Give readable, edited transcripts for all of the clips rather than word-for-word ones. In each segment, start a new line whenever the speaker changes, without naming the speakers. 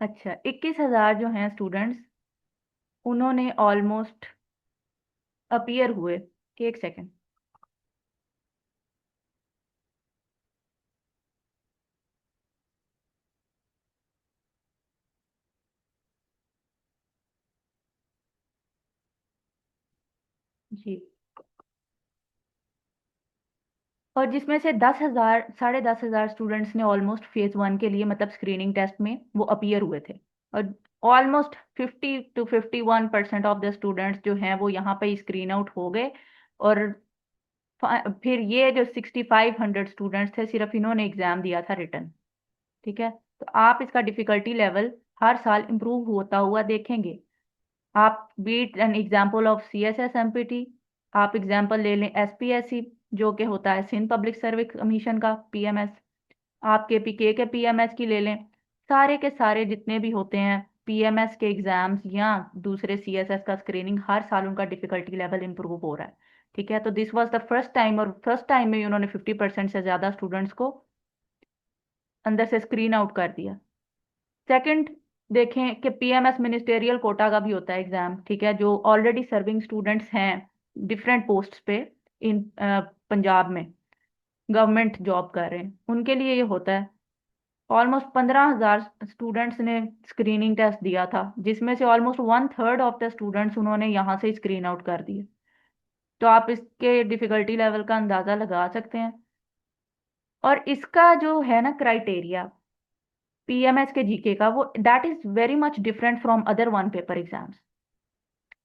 अच्छा, 21,000 जो हैं स्टूडेंट्स, उन्होंने ऑलमोस्ट अपीयर हुए। एक सेकेंड। जी। और जिसमें से 10,000, 10,500 स्टूडेंट्स ने ऑलमोस्ट फेज 1 के लिए, मतलब स्क्रीनिंग टेस्ट में वो अपीयर हुए थे। और almost 50 to 51% of the students जो हैं वो यहाँ पे स्क्रीन आउट हो गए। और फिर ये जो 6,500 स्टूडेंट्स थे, सिर्फ इन्होंने एग्जाम दिया था रिटर्न। ठीक है। तो आप इसका डिफिकल्टी लेवल हर साल इम्प्रूव होता हुआ देखेंगे। आप beat an example of CSS MPT, आप एग्जाम्पल ले लें SPSC, जो कि होता है सिंध पब्लिक सर्विस कमीशन का PMS। आप KPK के PMS की ले लें। सारे के सारे जितने भी होते हैं PMS के एग्जाम्स या दूसरे CSS का स्क्रीनिंग, हर साल उनका डिफिकल्टी लेवल इंप्रूव हो रहा है। ठीक है। तो this was the first time, और फर्स्ट टाइम में उन्होंने 50% से ज्यादा स्टूडेंट्स को अंदर से स्क्रीन आउट कर दिया। सेकंड, देखें कि PMS मिनिस्टेरियल कोटा का भी होता है एग्जाम। ठीक है। जो ऑलरेडी सर्विंग स्टूडेंट्स हैं डिफरेंट पोस्ट पे इन पंजाब में, गवर्नमेंट जॉब कर रहे हैं, उनके लिए ये होता है। ऑलमोस्ट 15,000 स्टूडेंट्स ने स्क्रीनिंग टेस्ट दिया था, जिसमें से ऑलमोस्ट 1/3 ऑफ द स्टूडेंट्स उन्होंने यहाँ से स्क्रीन आउट कर दिए। तो आप इसके डिफिकल्टी लेवल का अंदाजा लगा सकते हैं। और इसका जो है ना क्राइटेरिया PMS के GK का, वो that is very much different from other one paper exams.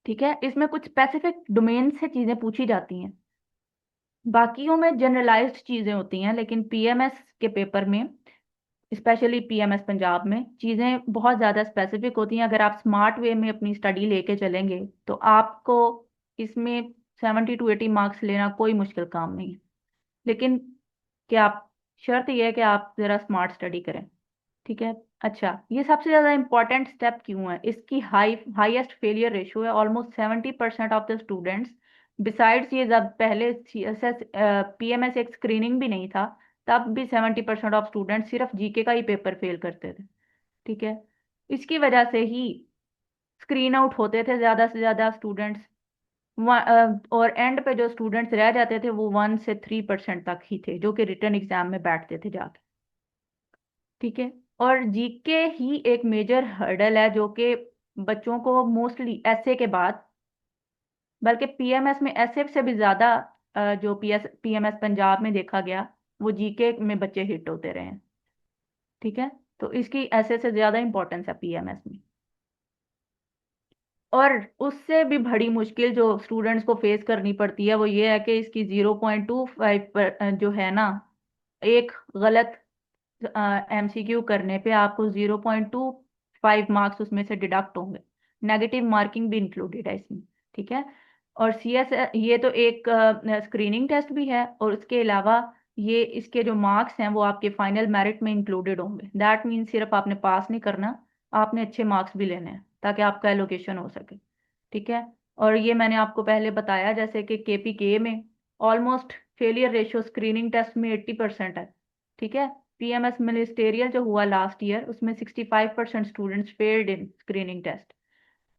ठीक है। इसमें कुछ स्पेसिफिक डोमेन से चीजें पूछी जाती हैं, बाकियों में जनरलाइज्ड चीजें होती हैं, लेकिन PMS के पेपर में, स्पेशली PMS पंजाब में, चीजें बहुत ज्यादा स्पेसिफिक होती हैं। अगर आप स्मार्ट वे में अपनी स्टडी लेके चलेंगे तो आपको इसमें 70 to 80 मार्क्स लेना कोई मुश्किल काम नहीं है। लेकिन क्या आप, शर्त यह है कि आप जरा स्मार्ट स्टडी करें। ठीक है। अच्छा, ये सबसे ज्यादा इंपॉर्टेंट स्टेप क्यों है? इसकी हाईएस्ट फेलियर रेशियो है। Almost 70% of the students, besides ये, जब पहले CSS PMS एक स्क्रीनिंग भी नहीं था, तब भी 70% ऑफ स्टूडेंट्स सिर्फ GK का ही पेपर फेल करते थे। ठीक है। इसकी वजह से ही स्क्रीन आउट होते थे ज्यादा से ज्यादा स्टूडेंट्स। और एंड पे जो स्टूडेंट्स रह जाते थे वो 1 से 3% तक ही थे, जो कि रिटर्न एग्जाम में बैठते थे जाके। ठीक है। और GK ही एक मेजर हर्डल है, जो कि बच्चों को मोस्टली ऐसे के बाद, बल्कि PMS में ऐसे से भी ज्यादा, जो PMS पंजाब में देखा गया, वो GK में बच्चे हिट होते रहे हैं। ठीक है। तो इसकी ऐसे से ज्यादा इंपॉर्टेंस है PMS में। और उससे भी बड़ी मुश्किल जो स्टूडेंट्स को फेस करनी पड़ती है वो ये है कि इसकी 0.25 पर जो है ना, एक गलत MCQ करने पे आपको 0.25 मार्क्स उसमें से डिडक्ट होंगे। नेगेटिव मार्किंग भी इंक्लूडेड है इसमें। ठीक है। और CS, ये तो एक स्क्रीनिंग टेस्ट भी है, और उसके अलावा ये इसके जो मार्क्स हैं वो आपके फाइनल मेरिट में इंक्लूडेड होंगे। दैट मीन सिर्फ आपने पास नहीं करना, आपने अच्छे मार्क्स भी लेने हैं ताकि आपका एलोकेशन हो सके। ठीक है। और ये मैंने आपको पहले बताया जैसे कि KPK में almost failure ratio screening test में 80% है। ठीक है। PMS मिनिस्टेरियल जो हुआ लास्ट ईयर, उसमें 65% students failed in screening test.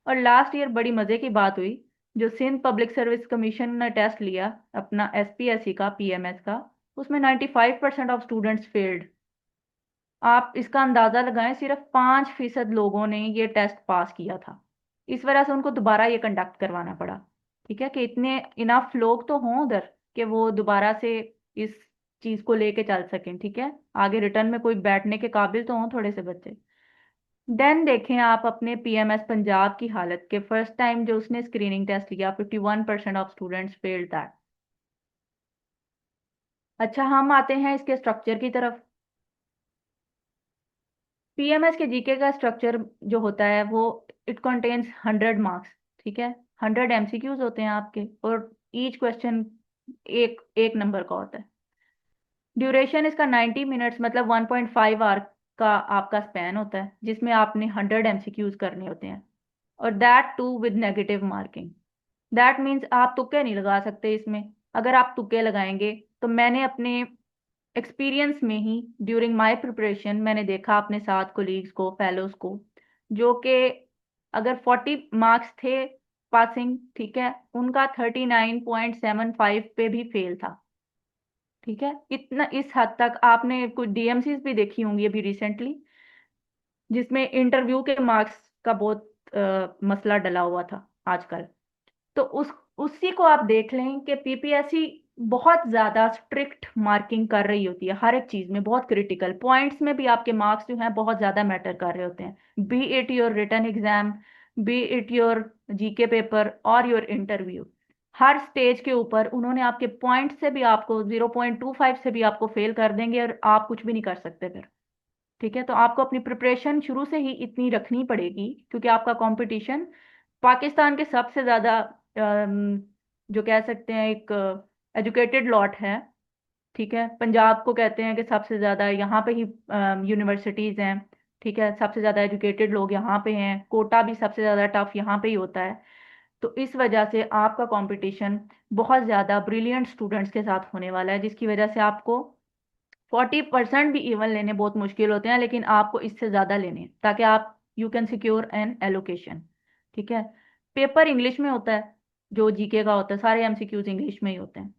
और लास्ट ईयर बड़ी मजे की बात हुई, जो सिंध पब्लिक सर्विस कमीशन ने टेस्ट लिया अपना SPSC का PMS का, उसमें 95% ऑफ स्टूडेंट्स फेल्ड। आप इसका अंदाजा लगाएं, सिर्फ 5% लोगों ने ये टेस्ट पास किया था। इस वजह से उनको दोबारा ये कंडक्ट करवाना पड़ा। ठीक है। कि इतने इनफ लोग तो हों उधर कि वो दोबारा से इस चीज को लेके चल सकें। ठीक है। आगे रिटर्न में कोई बैठने के काबिल तो हों थोड़े से बच्चे। देन देखें आप अपने PMS पंजाब की हालत, के फर्स्ट टाइम जो उसने स्क्रीनिंग टेस्ट लिया, 51% ऑफ स्टूडेंट्स फेल्ड दैट। अच्छा, हम आते हैं इसके स्ट्रक्चर की तरफ। PMS के GK का स्ट्रक्चर जो होता है वो, इट कंटेन्स 100 मार्क्स। ठीक है। 100 MCQs होते हैं आपके, और ईच क्वेश्चन एक एक नंबर का होता है। ड्यूरेशन इसका 90 मिनट्स, मतलब 1.5 आवर का आपका स्पैन होता है, जिसमें आपने 100 MCQs करने होते हैं। और that too with negative marking. That means आप तुक्के नहीं लगा सकते इसमें। अगर आप तुक्के लगाएंगे, तो मैंने अपने एक्सपीरियंस में ही ड्यूरिंग माय प्रिपरेशन मैंने देखा अपने साथ कोलीग्स को, फेलोज को, जो कि अगर 40 मार्क्स थे पासिंग, ठीक है, उनका 39.75 पे भी फेल था। ठीक है, इतना इस हद तक आपने कुछ डीएमसीज भी देखी होंगी अभी रिसेंटली, जिसमें इंटरव्यू के मार्क्स का बहुत मसला डला हुआ था आजकल। तो उसी को आप देख लें कि पीपीएससी बहुत ज्यादा स्ट्रिक्ट मार्किंग कर रही होती है, हर एक चीज में बहुत क्रिटिकल पॉइंट्स में भी आपके मार्क्स जो हैं बहुत ज्यादा मैटर कर रहे होते हैं, be it your written exam, be it your GK paper और योर इंटरव्यू। हर स्टेज के ऊपर उन्होंने आपके पॉइंट से भी आपको 0.25 से भी आपको फेल कर देंगे और आप कुछ भी नहीं कर सकते फिर। ठीक है, तो आपको अपनी प्रिपरेशन शुरू से ही इतनी रखनी पड़ेगी, क्योंकि आपका कंपटीशन पाकिस्तान के सबसे ज्यादा जो कह सकते हैं एक एजुकेटेड लॉट है। ठीक है, पंजाब को कहते हैं कि सबसे ज्यादा यहाँ पे ही यूनिवर्सिटीज हैं। ठीक है, सबसे ज्यादा एजुकेटेड लोग यहाँ पे हैं, कोटा भी सबसे ज्यादा टफ यहाँ पे ही होता है। तो इस वजह से आपका कंपटीशन बहुत ज्यादा ब्रिलियंट स्टूडेंट्स के साथ होने वाला है, जिसकी वजह से आपको 40% भी इवन लेने बहुत मुश्किल होते हैं, लेकिन आपको इससे ज्यादा लेने हैं, ताकि आप you can secure N allocation. ठीक है, पेपर इंग्लिश में होता है, जो जीके का होता है सारे एमसीक्यूज इंग्लिश में ही होते हैं।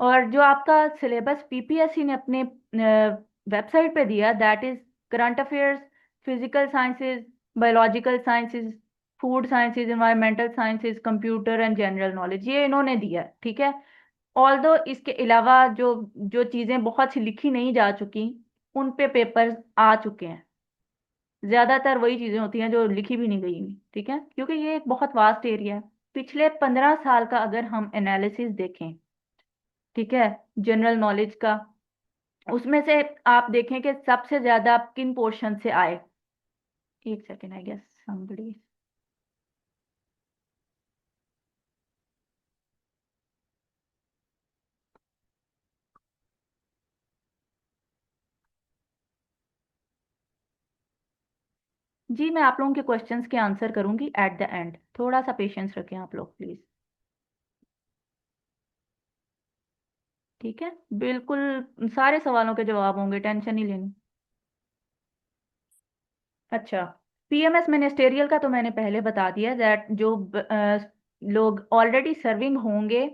और जो आपका सिलेबस पीपीएससी ने अपने वेबसाइट पे दिया, that is current affairs, physical sciences, biological sciences, food sciences, environmental sciences, computer and general knowledge, ये इन्होंने दिया है। ठीक है, ऑल्दो इसके अलावा जो जो चीजें बहुत सी लिखी नहीं जा चुकी, उन पे पेपर्स आ चुके हैं। ज्यादातर वही चीजें होती हैं जो लिखी भी नहीं गई हुई। ठीक है, क्योंकि ये एक बहुत वास्ट एरिया है। पिछले 15 साल का अगर हम एनालिसिस देखें, ठीक है, जनरल नॉलेज का, उसमें से आप देखें कि सबसे ज्यादा किन पोर्शन से आए। एक सेकेंड, आई गेस समबडी। जी, मैं आप लोगों के क्वेश्चंस के आंसर करूंगी एट द एंड, थोड़ा सा पेशेंस रखें आप लोग प्लीज। ठीक है, बिल्कुल सारे सवालों के जवाब होंगे, टेंशन नहीं लेनी। अच्छा, पीएमएस मिनिस्टेरियल का तो मैंने पहले बता दिया, दैट जो लोग ऑलरेडी सर्विंग होंगे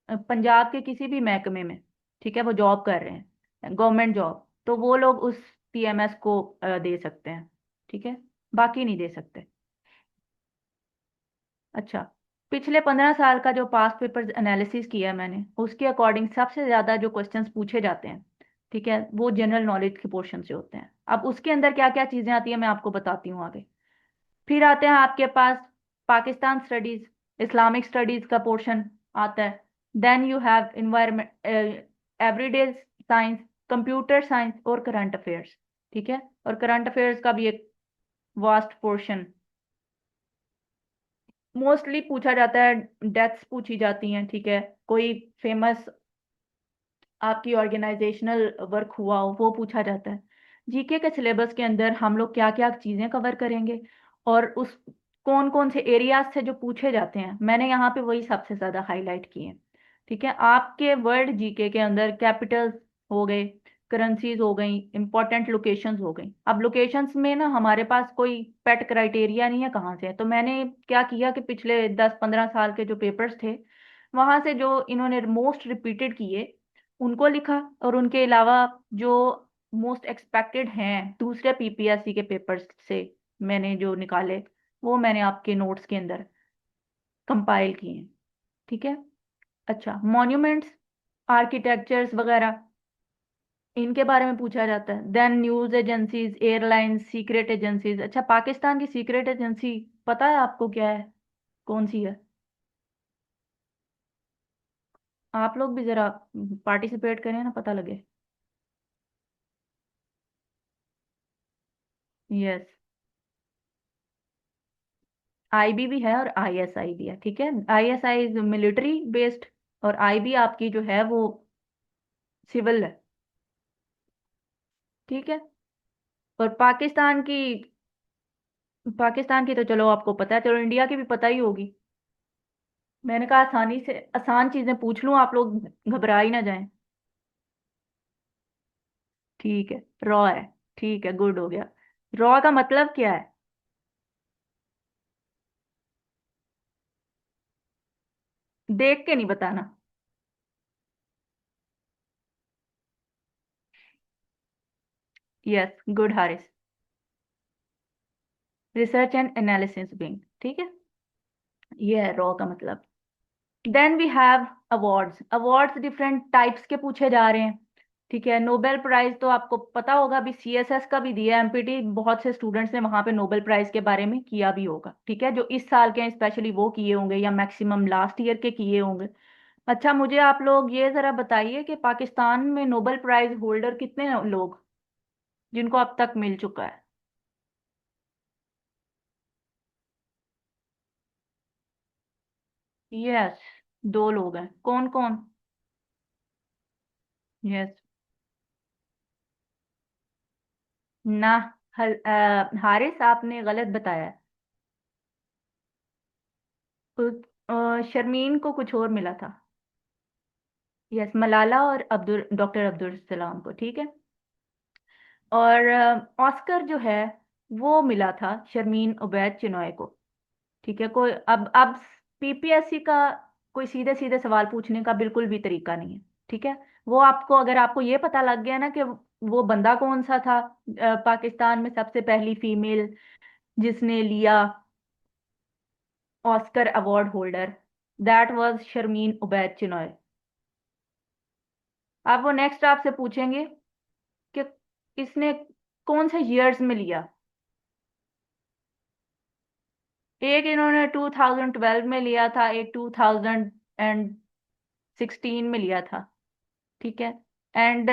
पंजाब के किसी भी महकमे में, ठीक है, वो जॉब कर रहे हैं गवर्नमेंट जॉब, तो वो लोग उस पीएमएस को दे सकते हैं। ठीक है, बाकी नहीं दे सकते। अच्छा, पिछले 15 साल का जो पास्ट पेपर एनालिसिस किया है मैंने, उसके अकॉर्डिंग सबसे ज्यादा जो क्वेश्चंस पूछे जाते हैं, ठीक है, वो जनरल नॉलेज के पोर्शन से होते हैं। अब उसके अंदर क्या क्या चीजें आती है मैं आपको बताती हूँ आगे। फिर आते हैं आपके पास पाकिस्तान स्टडीज, इस्लामिक स्टडीज का पोर्शन आता है। Then you have environment, everyday science, computer science और करंट अफेयर्स। ठीक है, और करंट अफेयर्स का भी एक वास्ट पोर्शन। मोस्टली पूछा जाता है, डेथ्स पूछी जाती हैं, ठीक है, कोई फेमस आपकी ऑर्गेनाइजेशनल वर्क हुआ हो वो पूछा जाता है। जीके के सिलेबस के अंदर हम लोग क्या क्या चीजें कवर करेंगे, और उस कौन कौन से एरियाज से जो पूछे जाते हैं, मैंने यहाँ पे वही सबसे ज्यादा हाईलाइट किए हैं। ठीक है, आपके वर्ल्ड जीके के अंदर कैपिटल्स हो गए, करेंसीज हो गई, इंपॉर्टेंट लोकेशंस हो गई। अब लोकेशंस में ना हमारे पास कोई पेट क्राइटेरिया नहीं है कहाँ से है, तो मैंने क्या किया कि पिछले 10-15 साल के जो पेपर्स थे, वहां से जो इन्होंने मोस्ट रिपीटेड किए उनको लिखा, और उनके अलावा जो मोस्ट एक्सपेक्टेड हैं दूसरे पीपीएससी के पेपर्स से मैंने जो निकाले, वो मैंने आपके नोट्स के अंदर कंपाइल किए हैं। ठीक है, अच्छा, मॉन्यूमेंट्स, आर्किटेक्चर्स वगैरह, इनके बारे में पूछा जाता है। Then news agencies, airlines, secret agencies. अच्छा, पाकिस्तान की सीक्रेट एजेंसी पता है आपको क्या है, कौन सी है? आप लोग भी जरा पार्टिसिपेट करें ना, पता लगे। यस, आईबी भी है और आईएसआई भी है। ठीक है, आईएसआई इज मिलिट्री बेस्ड, और आईबी आपकी जो है वो सिविल है। ठीक है, और पाकिस्तान की तो चलो आपको पता है, चलो इंडिया की भी पता ही होगी। मैंने कहा आसानी से आसान चीजें पूछ लूं, आप लोग घबरा ही ना जाएं। ठीक है, रॉ है। ठीक है, गुड हो गया। रॉ का मतलब क्या है? देख के नहीं बताना। Yes, good Haris. Research and analysis wing, ठीक है। ये है रॉ का मतलब। Then we have awards. Awards different types के पूछे जा रहे हैं। ठीक है, नोबेल प्राइज तो आपको पता होगा, अभी सीएसएस का भी दिया है एमपीटी, बहुत से स्टूडेंट्स ने वहां पे नोबेल प्राइज के बारे में किया भी होगा। ठीक है, जो इस साल के हैं स्पेशली वो किए होंगे, या मैक्सिमम लास्ट ईयर के किए होंगे। अच्छा, मुझे आप लोग ये जरा बताइए कि पाकिस्तान में नोबेल प्राइज होल्डर कितने हैं लोग, जिनको अब तक मिल चुका है। यस, दो लोग हैं। कौन कौन? यस। ना, हारिस आपने गलत बताया है। शर्मीन को कुछ और मिला था। यस, मलाला और अब्दुल डॉक्टर अब्दुल सलाम को, ठीक है। और ऑस्कर जो है वो मिला था शर्मीन उबैद चिनॉय को। ठीक है, कोई अब पीपीएससी का कोई सीधे सीधे सवाल पूछने का बिल्कुल भी तरीका नहीं है। ठीक है, वो आपको, अगर आपको ये पता लग गया ना कि वो बंदा कौन सा था, पाकिस्तान में सबसे पहली फीमेल जिसने लिया Oscar award holder, that was Sharmeen Obaid Chinoy. अब वो नेक्स्ट आपसे पूछेंगे कि इसने कौन से ईयर्स में लिया। एक इन्होंने 2012 में लिया था, एक 2016 में लिया था। ठीक है। And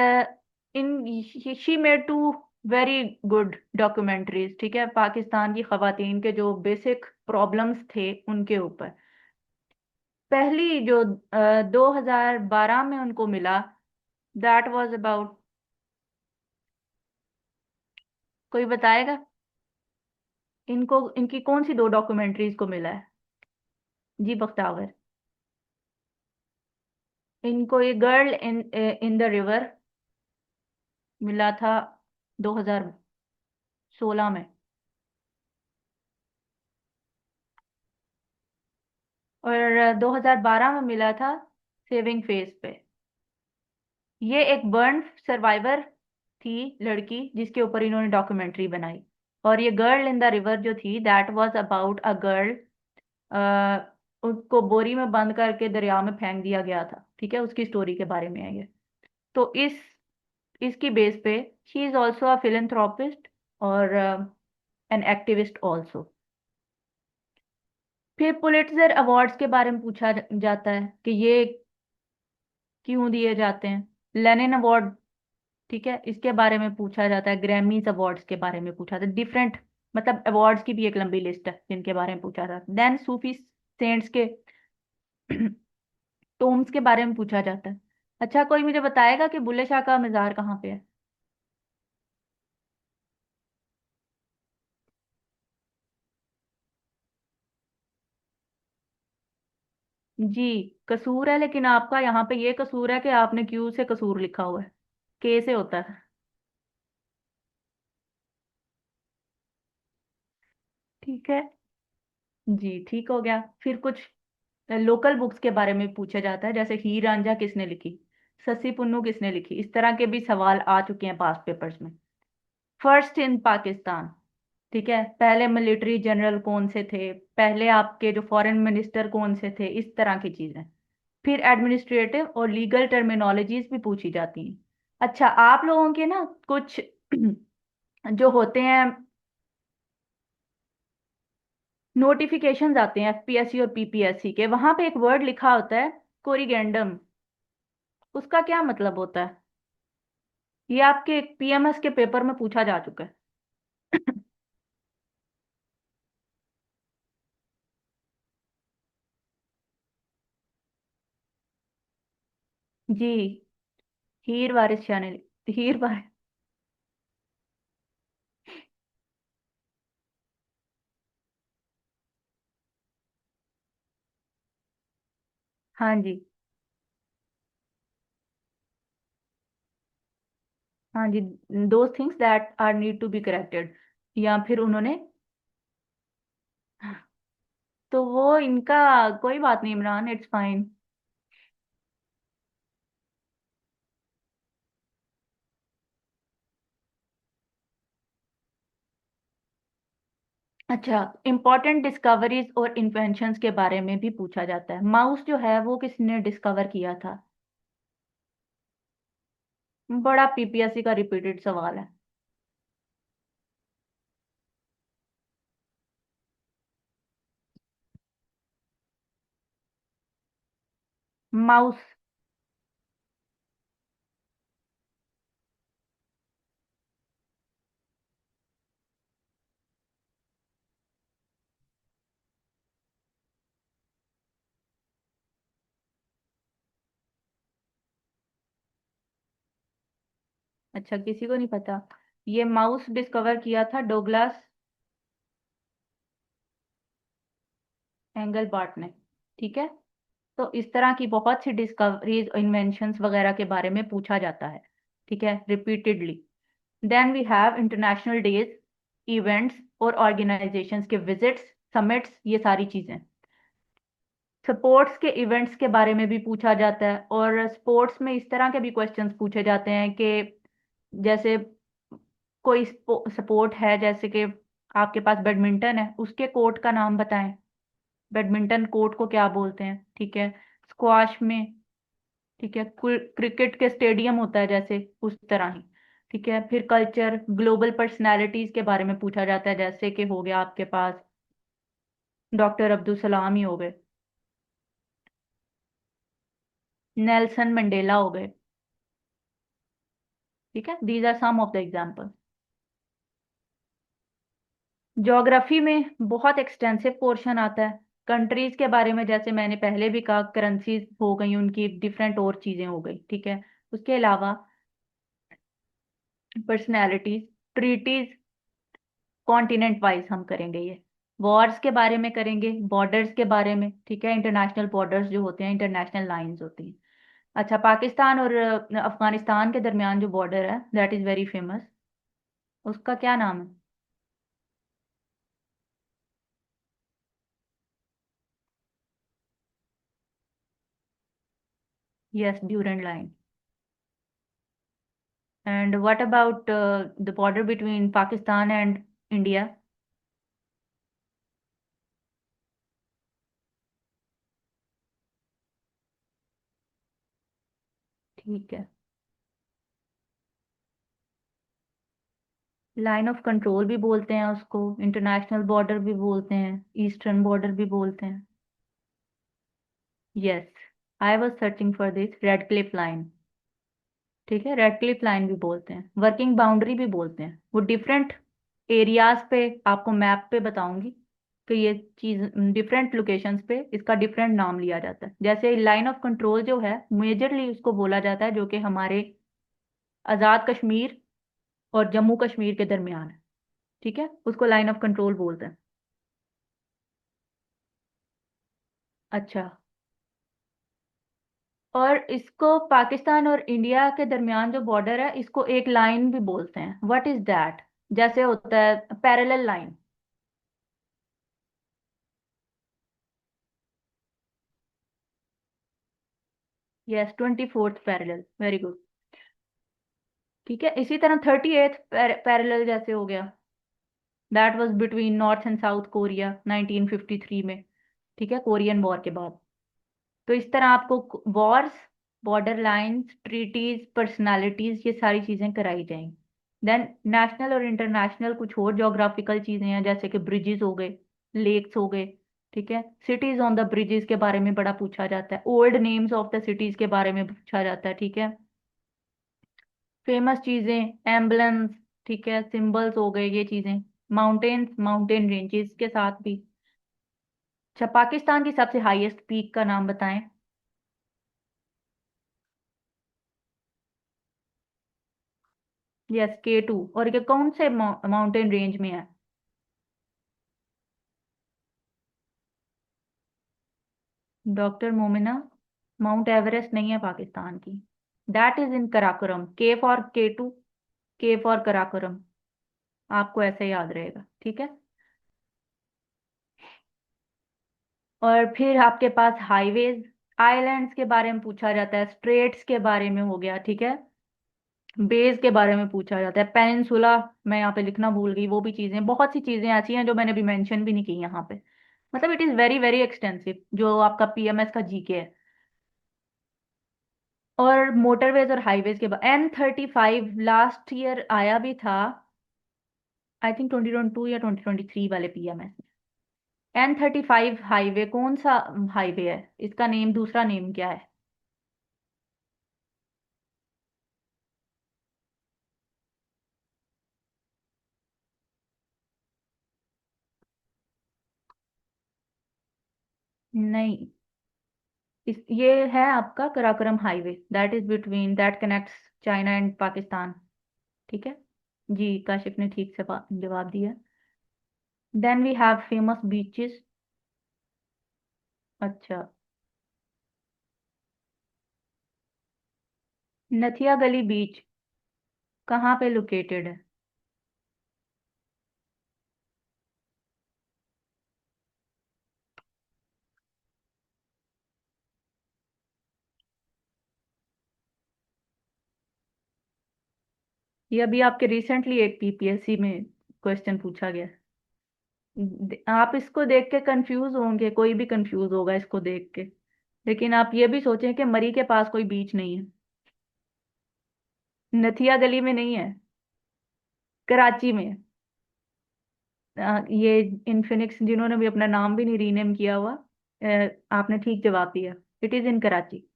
in she made two very good documentaries. ठीक है, पाकिस्तान की खवातीन के जो बेसिक प्रॉब्लम्स थे उनके ऊपर। पहली जो 2012 में उनको मिला, दैट वाज अबाउट, कोई बताएगा इनको इनकी कौन सी दो डॉक्यूमेंट्रीज को मिला है? जी बख्तावर। इनको ये girl in in the river मिला था 2016 में। और 2012 में मिला था सेविंग फेस पे। ये एक बर्न सर्वाइवर थी, लड़की, जिसके ऊपर इन्होंने डॉक्यूमेंट्री बनाई। और ये गर्ल इन द रिवर जो थी, that was about a girl, उसको बोरी में बंद करके दरिया में फेंक दिया गया था। ठीक है, उसकी स्टोरी के बारे में है ये। तो इसकी बेस पे she is also a philanthropist और एन एक्टिविस्ट ऑल्सो। फिर पुलिट्जर अवार्ड्स के बारे में पूछा जाता है कि ये क्यों दिए जाते हैं। लेनिन अवार्ड, ठीक है, इसके बारे में पूछा जाता है। ग्रैमीज अवार्ड्स के बारे में पूछा जाता है। डिफरेंट, मतलब अवार्ड्स की भी एक लंबी लिस्ट है जिनके बारे में पूछा जाता है। देन सूफी सेंट्स के टोम्स के बारे में पूछा जाता है। अच्छा, कोई मुझे बताएगा कि बुल्ले शाह का मज़ार कहाँ पे है? जी, कसूर है, लेकिन आपका यहाँ पे ये कसूर है कि आपने क्यू से कसूर लिखा हुआ है, के से होता है। ठीक है। जी, ठीक हो गया। फिर कुछ लोकल बुक्स के बारे में पूछा जाता है, जैसे हीर रांझा किसने लिखी, सस्सी पुन्नू किसने लिखी। इस तरह के भी सवाल आ चुके हैं पास्ट पेपर्स में। फर्स्ट इन पाकिस्तान, ठीक है, पहले मिलिट्री जनरल कौन से थे, पहले आपके जो फॉरेन मिनिस्टर कौन से थे, इस तरह की चीजें। फिर एडमिनिस्ट्रेटिव और लीगल टर्मिनोलॉजीज भी पूछी जाती हैं। अच्छा, आप लोगों के ना कुछ जो होते हैं, नोटिफिकेशंस आते हैं एफपीएससी और पीपीएससी के, वहां पे एक वर्ड लिखा होता है, कोरिगेंडम। उसका क्या मतलब होता है? ये आपके पीएमएस के पेपर में पूछा जा चुका है। जी, हीर वारिस शाह ने, हीर वारिस। हाँ जी। हाँ जी, those things that are need to be corrected. या फिर उन्होंने तो वो इनका कोई बात नहीं इमरान, इट्स फाइन। अच्छा, इंपॉर्टेंट डिस्कवरीज और इन्वेंशंस के बारे में भी पूछा जाता है। माउस जो है वो किसने डिस्कवर किया था? बड़ा पीपीएससी का रिपीटेड सवाल है। माउस। अच्छा, किसी को नहीं पता। ये माउस डिस्कवर किया था डोगलास एंगलबार्ट ने। ठीक है। तो इस तरह की बहुत सी डिस्कवरीज इन्वेंशंस वगैरह के बारे में पूछा जाता है। ठीक है, repeatedly. Then we have international days, events और ऑर्गेनाइजेशंस के विजिट्स, समिट्स, ये सारी चीजें। स्पोर्ट्स के इवेंट्स के बारे में भी पूछा जाता है, और स्पोर्ट्स में इस तरह के भी क्वेश्चंस पूछे जाते हैं कि जैसे कोई स्पोर्ट है, जैसे कि आपके पास बैडमिंटन है, उसके कोर्ट का नाम बताएं। बैडमिंटन कोर्ट को क्या बोलते हैं? ठीक है। स्क्वाश में, ठीक है, क्रिकेट के स्टेडियम होता है जैसे, उस तरह ही। ठीक है। फिर कल्चर, ग्लोबल पर्सनालिटीज के बारे में पूछा जाता है, जैसे कि हो गया आपके पास डॉक्टर अब्दुल सलाम ही हो गए, नेल्सन मंडेला हो गए। ठीक है, these are some of the example. Geography में बहुत एक्सटेंसिव पोर्शन आता है। कंट्रीज के बारे में, जैसे मैंने पहले भी कहा, करेंसीज हो गई उनकी डिफरेंट, और चीजें हो गई। ठीक है। उसके अलावा पर्सनैलिटीज, ट्रीटीज, कॉन्टिनेंट वाइज हम करेंगे ये। वॉर्स के बारे में करेंगे, बॉर्डर्स के बारे में। ठीक है, इंटरनेशनल बॉर्डर्स जो होते हैं, इंटरनेशनल लाइंस होती हैं। अच्छा, पाकिस्तान और अफगानिस्तान के दरमियान जो बॉर्डर है, दैट इज वेरी फेमस। उसका क्या नाम है? Yes, Durand line. And what about the border between Pakistan and India? ठीक है। लाइन ऑफ कंट्रोल भी बोलते हैं उसको, इंटरनेशनल बॉर्डर भी बोलते हैं, ईस्टर्न बॉर्डर भी बोलते हैं। Yes, I was searching for this, red Cliff line. ठीक है, रेड क्लिफ लाइन भी बोलते हैं, वर्किंग बाउंड्री भी बोलते हैं। वो डिफरेंट एरियाज पे आपको मैप पे बताऊंगी कि ये चीज डिफरेंट लोकेशंस पे इसका डिफरेंट नाम लिया जाता है। जैसे लाइन ऑफ कंट्रोल जो है, मेजरली उसको बोला जाता है जो कि हमारे आज़ाद कश्मीर और जम्मू कश्मीर के दरमियान है। ठीक है, उसको लाइन ऑफ कंट्रोल बोलते हैं। अच्छा, और इसको पाकिस्तान और इंडिया के दरमियान जो बॉर्डर है, इसको एक लाइन भी बोलते हैं। What is that? जैसे होता है parallel line. Yes, 24th parallel, very good. ठीक है, इसी तरह 38th पैरेलल जैसे हो गया, that was between north and south Korea 1953 में। ठीक है, कोरियन वॉर के बाद। तो इस तरह आपको wars, border lines, treaties, personalities, ये सारी चीजें कराई जाएंगी। देन नेशनल और इंटरनेशनल कुछ और ज्योग्राफिकल चीजें हैं, जैसे कि ब्रिजेस हो गए, लेक्स हो गए। ठीक है, सिटीज ऑन द ब्रिजेस के बारे में बड़ा पूछा जाता है, old names of the cities के बारे में पूछा जाता है। ठीक है, फेमस चीजें, एम्बलम्स, ठीक है, सिंबल्स हो गए, ये चीजें। माउंटेन्स, माउंटेन रेंजेस के साथ भी। अच्छा, पाकिस्तान की सबसे हाईएस्ट पीक का नाम बताएं। Yes, K2। और ये कौन से माउंटेन रेंज में है? डॉक्टर मोमिना, माउंट एवरेस्ट नहीं है पाकिस्तान की। That is in Karakoram. K for K2, K for Karakoram. आपको ऐसे याद रहेगा। ठीक है। और फिर आपके पास हाईवेज, आइलैंड्स के बारे में पूछा जाता है, स्ट्रेट्स के बारे में हो गया, ठीक है। बेस के बारे में पूछा जाता है, पेनिनसुला, मैं यहाँ पे लिखना भूल गई, वो भी चीजें, बहुत सी चीजें ऐसी हैं जो मैंने अभी मेंशन भी नहीं की यहाँ पे। मतलब it is very very extensive जो आपका पीएमएस का जीके है। और मोटरवेज और हाईवेज के बाद N35 लास्ट ईयर आया भी था, आई थिंक 2022 या 2023 वाले पीएमएस। N35 हाईवे कौन सा हाईवे है, इसका नेम, दूसरा नेम क्या है? नहीं, ये है आपका Karakoram highway, that is between, that connects China and Pakistan. ठीक है। जी, काशिफ ने ठीक से जवाब दिया। Then we have famous beaches. अच्छा, नथिया गली बीच कहाँ पे लोकेटेड है? ये अभी आपके रिसेंटली एक पीपीएससी में क्वेश्चन पूछा गया। आप इसको देख के कंफ्यूज होंगे, कोई भी कंफ्यूज होगा इसको देख के। लेकिन आप ये भी सोचें कि मरी के पास कोई बीच नहीं है, नथिया गली में नहीं है, कराची में है। ये इन्फिनिक्स जिन्होंने भी अपना नाम भी नहीं रीनेम किया हुआ, आपने ठीक जवाब दिया, इट इज इन कराची।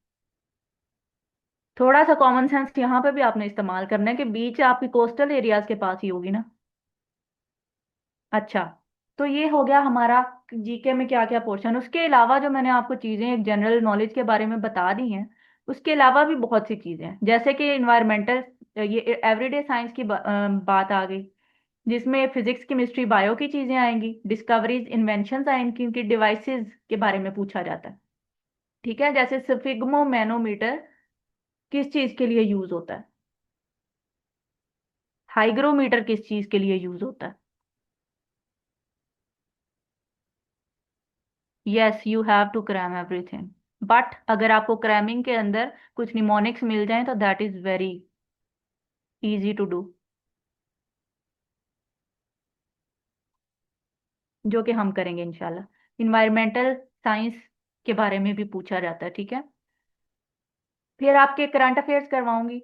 थोड़ा सा कॉमन सेंस यहाँ पे भी आपने इस्तेमाल करना है कि बीच आपकी कोस्टल एरियाज के पास ही होगी ना। अच्छा, तो ये हो गया हमारा जीके में क्या क्या पोर्शन। उसके अलावा जो मैंने आपको चीजें एक जनरल नॉलेज के बारे में बता दी हैं, उसके अलावा भी बहुत सी चीजें हैं, जैसे कि इन्वायरमेंटल, ये एवरीडे साइंस की बात आ गई, जिसमें फिजिक्स केमिस्ट्री बायो की चीजें आएंगी, डिस्कवरीज इन्वेंशंस आएंगी, क्योंकि डिवाइसेस के बारे में पूछा जाता है। ठीक है, जैसे स्फिग्मो मैनोमीटर किस चीज के लिए यूज होता है, हाइग्रोमीटर किस चीज के लिए यूज होता है? Yes, you have to cram everything, but अगर आपको क्रैमिंग के अंदर कुछ निमोनिक्स मिल जाए तो that is very easy to do, जो कि हम करेंगे इंशाल्लाह। इन्वायरमेंटल साइंस के बारे में भी पूछा जाता है, ठीक है। फिर आपके करंट अफेयर्स करवाऊंगी,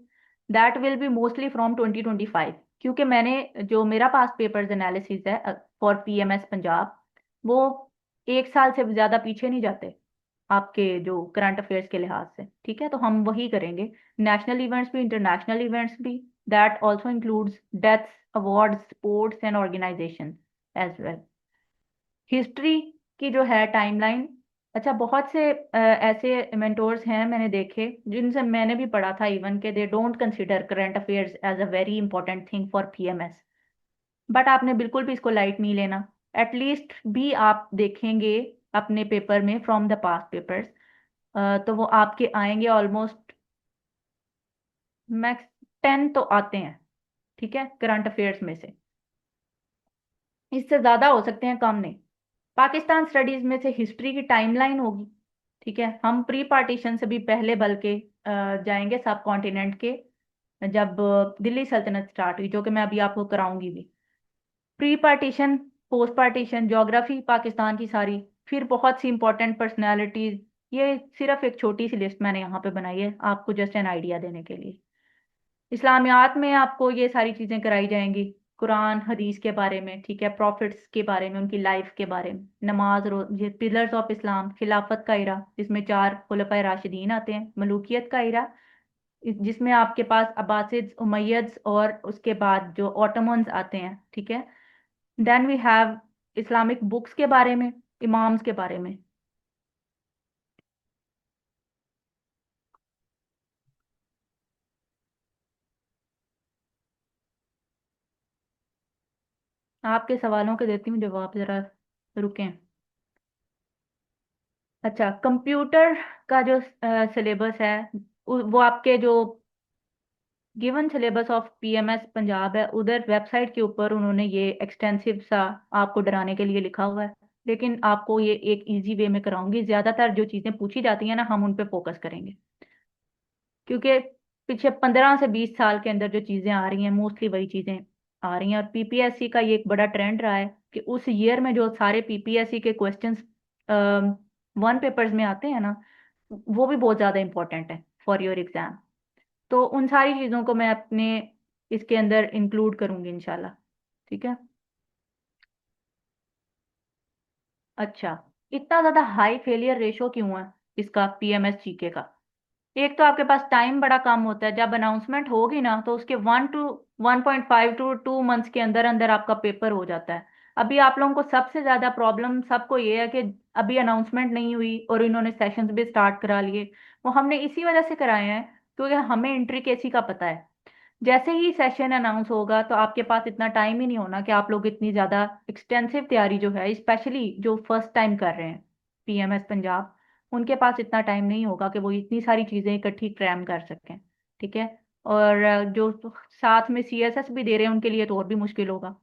that will be mostly from 2025, क्योंकि मैंने जो मेरा पास पेपर्स एनालिसिस है फॉर पीएमएस पंजाब, वो एक साल से ज्यादा पीछे नहीं जाते आपके जो करंट अफेयर्स के लिहाज से, ठीक है। तो हम वही करेंगे, नेशनल इवेंट्स भी, इंटरनेशनल इवेंट्स भी, that also includes deaths, awards, sports and organisation as well. History की जो है टाइमलाइन, अच्छा, बहुत से ऐसे मेंटोर्स हैं मैंने देखे जिनसे मैंने भी पढ़ा था इवन के they don't consider current affairs as a very important thing for PMS. But आपने बिल्कुल भी इसको लाइट नहीं लेना, एटलीस्ट भी आप देखेंगे अपने पेपर में फ्रॉम द पास्ट पेपर्स, तो वो आपके आएंगे ऑलमोस्ट मैक्स 10 तो आते हैं, ठीक है, करंट अफेयर्स में से। इससे ज्यादा हो सकते हैं, कम नहीं। पाकिस्तान स्टडीज में से हिस्ट्री की टाइमलाइन होगी, ठीक है। हम प्री पार्टीशन से भी पहले बल्कि जाएंगे सब कॉन्टिनेंट के, जब दिल्ली सल्तनत स्टार्ट हुई, जो कि मैं अभी आपको कराऊंगी भी। Pre partition, post partition, geography Pakistan की सारी, फिर बहुत सी इंपॉर्टेंट पर्सनालिटीज, ये सिर्फ एक छोटी सी लिस्ट मैंने यहाँ पे बनाई है आपको जस्ट एन आइडिया देने के लिए। इस्लामियात में आपको ये सारी चीजें कराई जाएंगी, कुरान हदीस के बारे में, ठीक है, प्रॉफिट्स के बारे में, उनकी लाइफ के बारे में, नमाज, ये पिलर्स ऑफ इस्लाम, खिलाफत का इरा जिसमें चार खुलफाए राशिदीन आते हैं, मलूकियत का इरा जिसमें आपके पास अब्बासिड्स, उमैयद्स और उसके बाद जो ऑटोमन्स आते हैं, ठीक है। Then we have Islamic books के बारे में, इमाम्स के बारे में। आपके सवालों के देती हूँ जवाब, जरा रुकें। अच्छा, कंप्यूटर का जो सिलेबस है, वो आपके जो given syllabus of PMS Punjab है, उधर वेबसाइट के ऊपर उन्होंने ये एक्सटेंसिव सा आपको डराने के लिए लिखा हुआ है। लेकिन आपको ये एक इजी वे में कराऊंगी। ज्यादातर जो चीजें पूछी जाती हैं ना, हम उन पे फोकस करेंगे, क्योंकि पिछले 15 से 20 साल के अंदर जो चीजें आ रही हैं मोस्टली वही चीजें आ रही हैं। और पीपीएससी का ये एक बड़ा ट्रेंड रहा है कि उस ईयर में जो सारे पीपीएससी के क्वेश्चंस वन पेपर्स में आते हैं ना, वो भी बहुत ज्यादा इंपॉर्टेंट है फॉर योर एग्जाम। तो उन सारी चीजों को मैं अपने इसके अंदर इंक्लूड करूंगी इंशाल्लाह। ठीक है। अच्छा, इतना ज्यादा हाई फेलियर रेशो क्यों है इसका पीएमएस जीके का? एक तो आपके पास टाइम बड़ा कम होता है। जब अनाउंसमेंट होगी ना तो उसके 1 to 1.5 to 2 मंथ्स के अंदर अंदर आपका पेपर हो जाता है। अभी आप लोगों को सबसे ज्यादा प्रॉब्लम सबको ये है कि अभी अनाउंसमेंट नहीं हुई और इन्होंने सेशंस भी स्टार्ट करा लिए। वो हमने इसी वजह से कराए हैं क्योंकि हमें एंट्री केसी का पता है। जैसे ही सेशन अनाउंस होगा तो आपके पास इतना टाइम ही नहीं होना कि आप लोग इतनी ज्यादा एक्सटेंसिव तैयारी जो है, स्पेशली जो फर्स्ट टाइम कर रहे हैं पीएमएस पंजाब, उनके पास इतना टाइम नहीं होगा कि वो इतनी सारी चीजें इकट्ठी क्रैम कर सकें। ठीक है। और जो साथ में सीएसएस भी दे रहे हैं उनके लिए तो और भी मुश्किल होगा।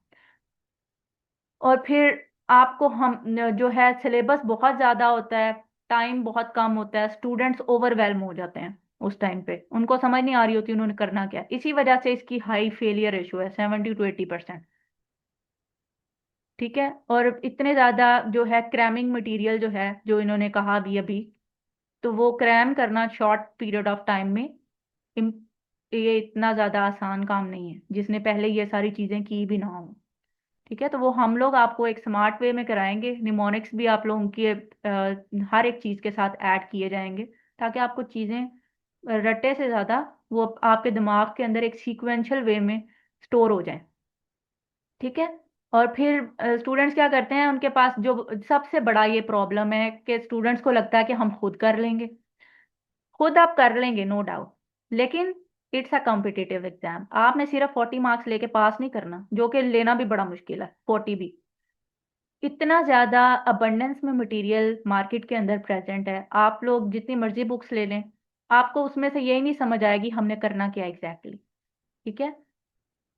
और फिर आपको हम जो है सिलेबस बहुत ज्यादा होता है, टाइम बहुत कम होता है, स्टूडेंट्स ओवरवेलम हो जाते हैं उस टाइम पे, उनको समझ नहीं आ रही होती उन्होंने करना क्या है। इसी वजह से इसकी हाई फेलियर रेशो है 70 to 80%। ठीक है। और इतने ज्यादा जो है क्रैमिंग मटेरियल जो है, जो इन्होंने कहा भी अभी, तो वो क्रैम करना शॉर्ट पीरियड ऑफ टाइम में इम- ये इतना ज्यादा आसान काम नहीं है जिसने पहले ये सारी चीजें की भी ना हो। ठीक है। तो वो हम लोग आपको एक स्मार्ट वे में कराएंगे। निमोनिक्स भी आप लोगों की हर एक चीज के साथ ऐड किए जाएंगे ताकि आपको चीजें रट्टे से ज्यादा वो आपके दिमाग के अंदर एक सीक्वेंशियल वे में स्टोर हो जाए। ठीक है। और फिर स्टूडेंट्स क्या करते हैं, उनके पास जो सबसे बड़ा ये प्रॉब्लम है कि स्टूडेंट्स को लगता है कि हम खुद कर लेंगे। खुद आप कर लेंगे नो डाउट, लेकिन इट्स अ कॉम्पिटिटिव एग्जाम। आपने सिर्फ 40 मार्क्स लेके पास नहीं करना, जो कि लेना भी बड़ा मुश्किल है 40 भी। इतना ज्यादा अबंडेंस में मटेरियल मार्केट के अंदर प्रेजेंट है, आप लोग जितनी मर्जी बुक्स ले लें, आपको उसमें से यही नहीं समझ आएगी हमने करना क्या एग्जैक्टली exactly। ठीक है।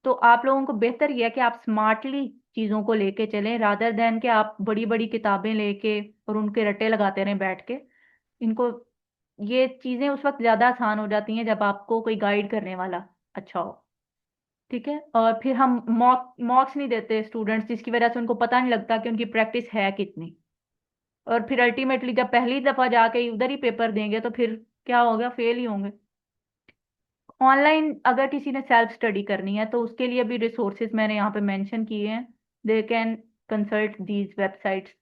तो आप लोगों को बेहतर यह है कि आप स्मार्टली चीजों को लेके चलें, रादर देन कि आप बड़ी बड़ी किताबें लेके और उनके रट्टे लगाते रहें बैठ के। इनको ये चीजें उस वक्त ज्यादा आसान हो जाती हैं जब आपको कोई गाइड करने वाला अच्छा हो। ठीक है। और फिर हम मॉक्स नहीं देते स्टूडेंट्स, जिसकी वजह से उनको पता नहीं लगता कि उनकी प्रैक्टिस है कितनी। और फिर अल्टीमेटली जब पहली दफा जाके उधर ही पेपर देंगे तो फिर क्या होगा, फेल ही होंगे। ऑनलाइन अगर किसी ने सेल्फ स्टडी करनी है तो उसके लिए भी रिसोर्सेज मैंने यहाँ पे मेंशन किए हैं। They can consult these websites.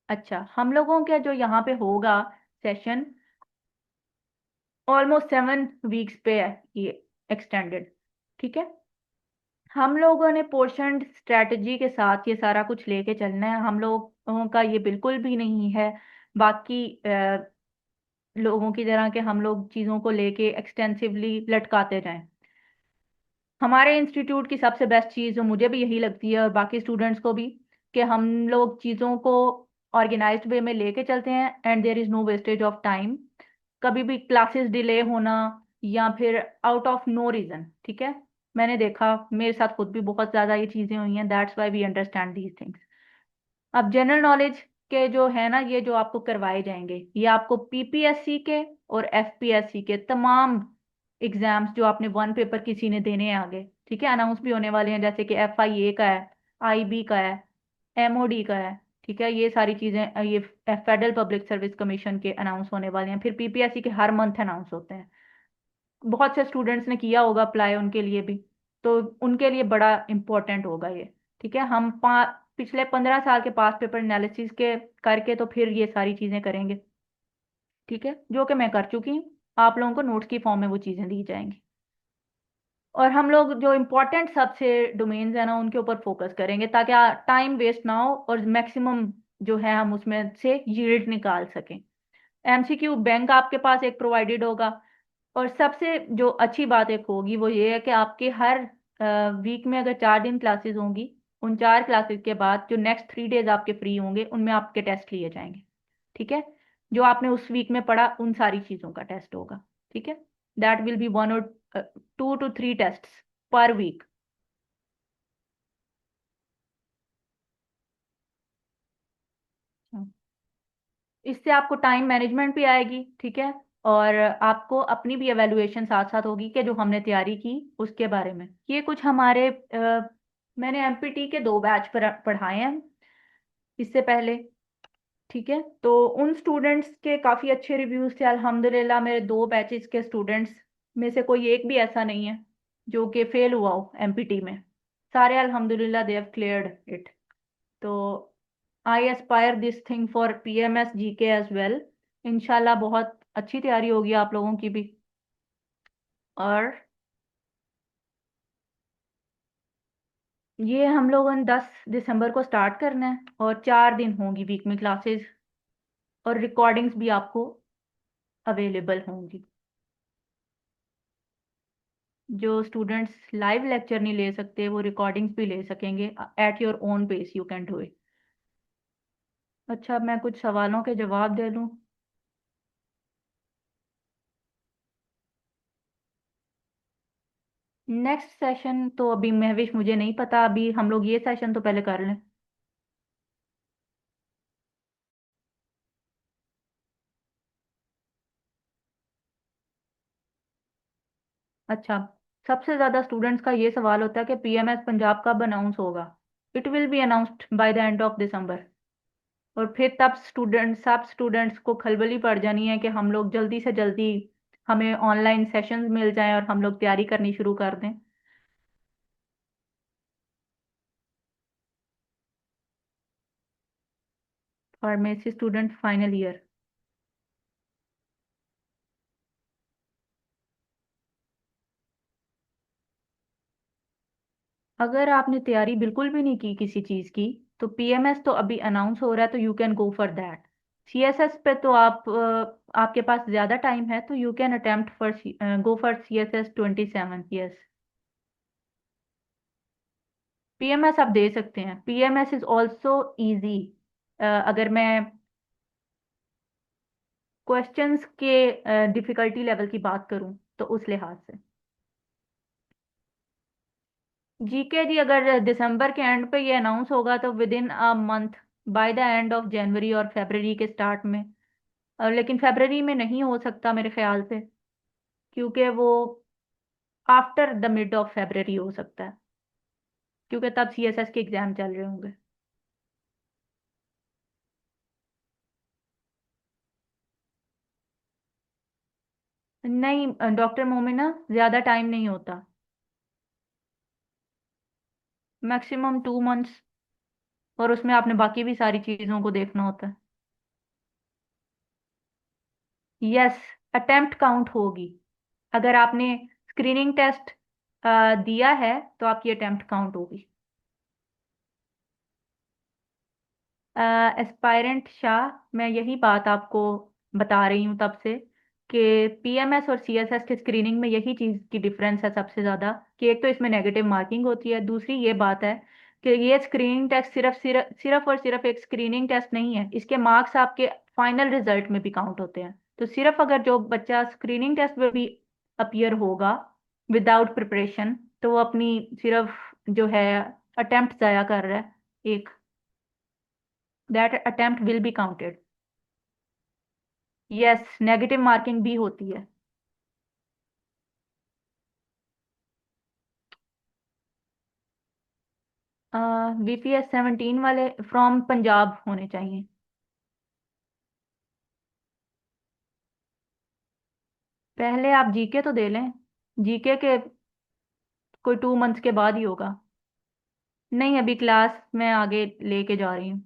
अच्छा, हम लोगों का जो यहाँ पे होगा सेशन ऑलमोस्ट 7 वीक्स पे है ये, एक्सटेंडेड। ठीक है। हम लोगों ने पोर्शन स्ट्रेटजी के साथ ये सारा कुछ लेके चलना है। हम लोगों का ये बिल्कुल भी नहीं है बाकी लोगों की तरह के हम लोग चीज़ों को लेके एक्सटेंसिवली लटकाते जाएं। हमारे इंस्टीट्यूट की सबसे बेस्ट चीज़ जो मुझे भी यही लगती है और बाकी स्टूडेंट्स को भी, कि हम लोग चीज़ों को ऑर्गेनाइज्ड वे में लेके चलते हैं and there is no wastage of time. कभी भी क्लासेस डिले होना या फिर आउट ऑफ नो रीज़न। ठीक है। मैंने देखा, मेरे साथ खुद भी बहुत ज़्यादा ये चीज़ें हुई हैं, that's why we understand these things. अब जनरल नॉलेज के जो है ना, ये जो आपको करवाए जाएंगे, ये आपको पीपीएससी के और एफपीएससी के तमाम एग्जाम्स जो आपने वन पेपर किसी ने देने हैं आगे, ठीक है, अनाउंस भी होने वाले हैं, जैसे कि एफआईए का है, आईबी का है, एमओडी का है। ठीक है। ये सारी चीजें ये फेडरल पब्लिक सर्विस कमीशन के अनाउंस होने वाले हैं। फिर पीपीएससी के हर मंथ अनाउंस होते हैं। बहुत से स्टूडेंट्स ने किया होगा अप्लाई, उनके लिए भी, तो उनके लिए बड़ा इंपॉर्टेंट होगा ये। ठीक है। हम पिछले 15 साल के पास पेपर एनालिसिस के करके तो फिर ये सारी चीजें करेंगे। ठीक है। जो कि मैं कर चुकी हूँ। आप लोगों को नोट्स की फॉर्म में वो चीजें दी जाएंगी। और हम लोग जो इम्पोर्टेंट सबसे डोमेन्स है ना उनके ऊपर फोकस करेंगे ताकि टाइम वेस्ट ना हो और मैक्सिमम जो है हम उसमें से यील्ड निकाल सकें। एमसीक्यू बैंक आपके पास एक प्रोवाइडेड होगा। और सबसे जो अच्छी बात एक होगी वो ये है कि आपके हर वीक में अगर 4 दिन क्लासेस होंगी, उन 4 क्लासेस के बाद जो नेक्स्ट 3 डेज आपके फ्री होंगे उनमें आपके टेस्ट लिए जाएंगे। ठीक है। जो आपने उस वीक में पढ़ा उन सारी चीज़ों का टेस्ट होगा। ठीक है। That will be 1 or 2 to 3 test per week. इससे आपको टाइम मैनेजमेंट भी आएगी, ठीक है। और आपको अपनी भी एवेलुएशन साथ साथ होगी कि जो हमने तैयारी की उसके बारे में। ये कुछ हमारे मैंने एमपीटी के 2 बैच पढ़ाए हैं इससे पहले, ठीक है। तो उन स्टूडेंट्स के काफ़ी अच्छे रिव्यूज थे अल्हम्दुलिल्लाह। मेरे 2 बैचेस के स्टूडेंट्स में से कोई एक भी ऐसा नहीं है जो कि फेल हुआ हो एमपीटी में। सारे अल्हम्दुलिल्लाह दे हैव क्लियर्ड इट। तो I aspire this thing for PMS GK as well. इंशाल्लाह बहुत अच्छी तैयारी होगी आप लोगों की भी। और ये हम लोगों ने 10 दिसंबर को स्टार्ट करना है और 4 दिन होंगी वीक में क्लासेस। और रिकॉर्डिंग्स भी आपको अवेलेबल होंगी। जो स्टूडेंट्स लाइव लेक्चर नहीं ले सकते वो रिकॉर्डिंग्स भी ले सकेंगे। At your own pace you can do it. अच्छा, अब मैं कुछ सवालों के जवाब दे लूँ। नेक्स्ट सेशन तो अभी महविश मुझे नहीं पता, अभी हम लोग ये सेशन तो पहले कर लें। अच्छा, सबसे ज्यादा स्टूडेंट्स का ये सवाल होता है कि पीएमएस पंजाब कब अनाउंस होगा। It will be announced by the end of December. और फिर तब सब स्टूडेंट्स को खलबली पड़ जानी है कि हम लोग जल्दी से जल्दी हमें ऑनलाइन सेशंस मिल जाएं और हम लोग तैयारी करनी शुरू कर दें। Pharmacy student final year. अगर आपने तैयारी बिल्कुल भी नहीं की किसी चीज़ की तो पीएमएस तो अभी अनाउंस हो रहा है, तो you can go for that. CSS पे तो आपके पास ज़्यादा टाइम है, तो you can attempt for go for CSS 27। Yes, PMS आप दे सकते हैं। PMS is also easy. अगर मैं क्वेश्चंस के डिफिकल्टी लेवल की बात करूं तो उस लिहाज से जीके जी अगर दिसंबर के एंड पे ये अनाउंस होगा तो with in a month, by the end of January और फेबररी के स्टार्ट में। लेकिन फेबररी में नहीं हो सकता मेरे ख्याल से, क्योंकि वो after the mid of February हो सकता है, क्योंकि तब सीएसएस के एग्जाम चल रहे होंगे। नहीं डॉक्टर मोमिना, ज़्यादा टाइम नहीं होता। Maximum 2 months. और उसमें आपने बाकी भी सारी चीज़ों को देखना होता है। यस, अटेम्प्ट काउंट होगी। अगर आपने स्क्रीनिंग टेस्ट दिया है तो आपकी अटेम्प्ट काउंट होगी। एस्पायरेंट शाह, मैं यही बात आपको बता रही हूँ तब से कि पीएमएस और सीएसएस के स्क्रीनिंग में यही चीज़ की डिफरेंस है सबसे ज़्यादा, कि एक तो इसमें नेगेटिव मार्किंग होती है, दूसरी ये बात है कि ये स्क्रीनिंग टेस्ट सिर्फ और सिर्फ एक स्क्रीनिंग टेस्ट नहीं है, इसके मार्क्स आपके फाइनल रिजल्ट में भी काउंट होते हैं। तो सिर्फ अगर जो बच्चा स्क्रीनिंग टेस्ट में भी अपीयर होगा विदाउट प्रिपरेशन, तो वो अपनी सिर्फ जो है अटेम्प्ट ज़ाया कर रहा है एक। That attempt will be counted. Yes, negative marking भी होती है। बीपीएस 17 वाले फ्रॉम पंजाब होने चाहिए। पहले आप जीके तो दे लें। जीके के कोई 2 मंथ्स के बाद ही होगा। नहीं, अभी क्लास में आगे लेके जा रही हूँ।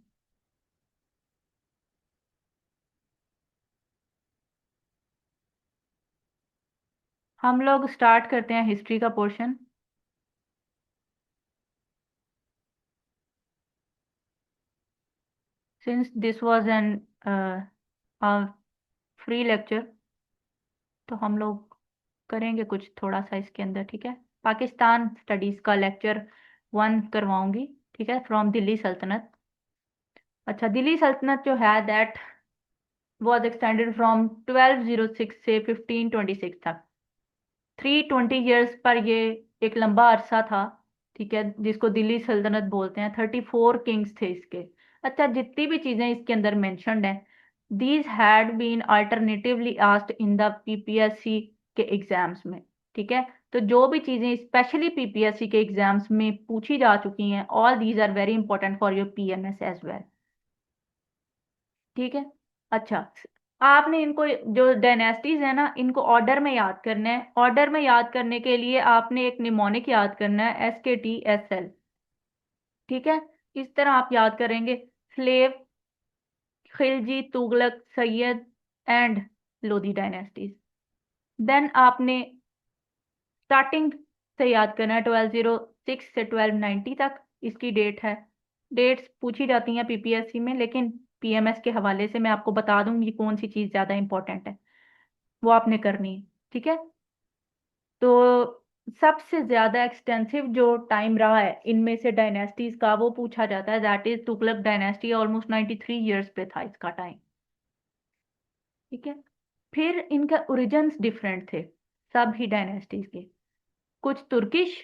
हम लोग स्टार्ट करते हैं हिस्ट्री का portion. Since this was an free lecture, तो हम लोग करेंगे कुछ थोड़ा सा इसके अंदर, ठीक है। पाकिस्तान स्टडीज का लेक्चर 1 करवाऊंगी, ठीक है, फ्रॉम दिल्ली सल्तनत। अच्छा, दिल्ली सल्तनत जो है दैट वाज एक्सटेंडेड फ्रॉम 1206 से 1526 तक। 320 ईयर्स पर ये एक लंबा अरसा था, ठीक है, जिसको दिल्ली सल्तनत बोलते हैं। 34 किंग्स थे इसके। अच्छा, जितनी भी चीज़ें इसके अंदर मेंशन्ड हैं these had been alternatively asked in the PPSC के एग्जाम्स में। ठीक है, तो जो भी चीजें स्पेशली पीपीएससी के एग्जाम्स में पूछी जा चुकी हैं, all these are very important for your PMS as well. ठीक है। अच्छा, आपने इनको जो डायनेस्टीज है ना, इनको ऑर्डर में याद करना है। ऑर्डर में याद करने के लिए आपने एक निमोनिक याद करना है, SKTSL। ठीक है, इस तरह आप याद करेंगे, slave, Khilji, Tughlaq, Sayyid and Lodi dynasties. Then आपने स्टार्टिंग से याद करना है, 1206 से 1290 तक इसकी डेट है। डेट्स पूछी जाती हैं पीपीएससी में, लेकिन पीएमएस के हवाले से मैं आपको बता दूंगी कौन सी चीज ज्यादा इंपॉर्टेंट है, वो आपने करनी है। ठीक है, तो सबसे ज्यादा एक्सटेंसिव जो टाइम रहा है इनमें से डायनेस्टीज का, वो पूछा जाता है, that is Tughlaq dynasty. Almost 93 years पे था इसका टाइम। ठीक है, फिर इनका ओरिजिन्स डिफरेंट थे सभी डायनेस्टीज के। कुछ तुर्किश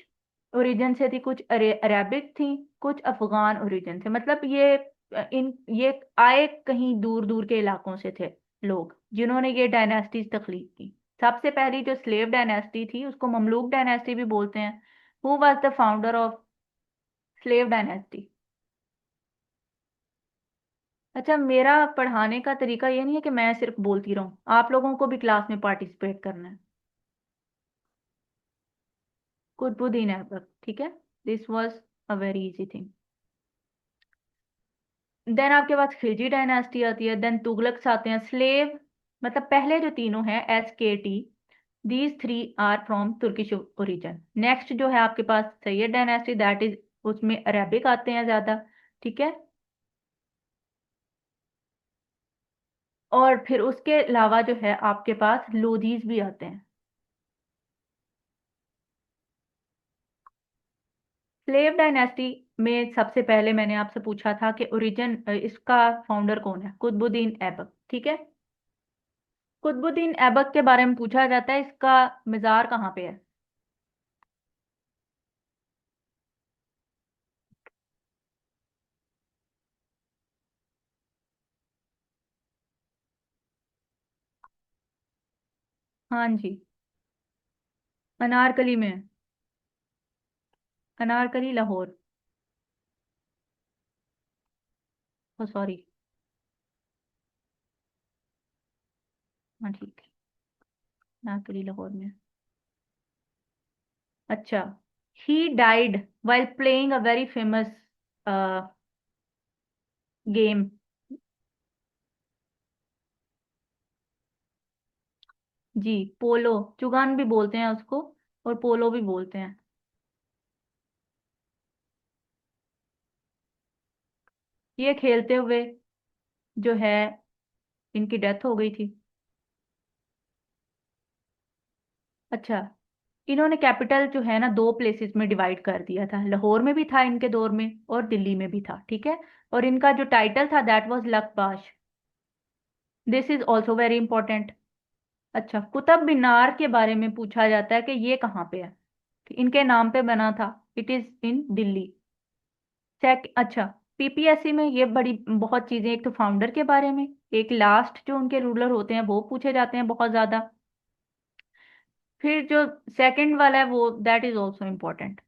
ओरिजिन से थी, कुछ अरेबिक थी, कुछ अफगान ओरिजिन से। मतलब ये आए कहीं दूर दूर के इलाकों से थे लोग जिन्होंने ये डायनेस्टीज तख्लीक की। सबसे पहली जो स्लेव डायनेस्टी थी उसको ममलूक डायनेस्टी भी बोलते हैं। Who was the founder of slave dynasty? अच्छा, मेरा पढ़ाने का तरीका ये नहीं है कि मैं सिर्फ बोलती रहूं, आप लोगों को भी क्लास में पार्टिसिपेट करना है। कुतुबुद्दीन ऐबक। ठीक है, this was a very easy thing. Then आपके पास खिलजी डायनेस्टी आती है, देन तुगलक्स आते हैं। स्लेव मतलब पहले जो तीनों हैं, SKT, these three are from Turkish origin. Next जो है आपके पास सैयद डायनेस्टी, दैट इज, उसमें अरेबिक आते हैं ज्यादा। ठीक है, और फिर उसके अलावा जो है आपके पास लोधीज भी आते हैं। स्लेव डायनेस्टी में सबसे पहले मैंने आपसे पूछा था कि ओरिजिन, इसका फाउंडर कौन है? कुतुबुद्दीन ऐबक। ठीक है, कुतुबुद्दीन ऐबक के बारे में पूछा जाता है, इसका मज़ार कहाँ पे है? हाँ जी, अनारकली में है। अनारकली, लाहौर। Oh sorry. हाँ ठीक है, अनारकली लाहौर में है। अच्छा, he died while playing a very famous game. जी, पोलो, चुगान भी बोलते हैं उसको, और पोलो भी बोलते हैं। ये खेलते हुए जो है इनकी डेथ हो गई थी। अच्छा, इन्होंने कैपिटल जो है ना दो प्लेसेस में डिवाइड कर दिया था, लाहौर में भी था इनके दौर में और दिल्ली में भी था। ठीक है, और इनका जो टाइटल था दैट वाज लकबाश। This is also very important. अच्छा, कुतुब मीनार के बारे में पूछा जाता है कि ये कहाँ पे है? कि इनके नाम पे बना था, it is in Delhi. Check. अच्छा, पीपीएससी में ये बड़ी बहुत चीजें, एक तो फाउंडर के बारे में, एक लास्ट जो उनके रूलर होते हैं वो पूछे जाते हैं बहुत ज्यादा। फिर जो सेकंड वाला है वो दैट इज ऑल्सो इम्पोर्टेंट।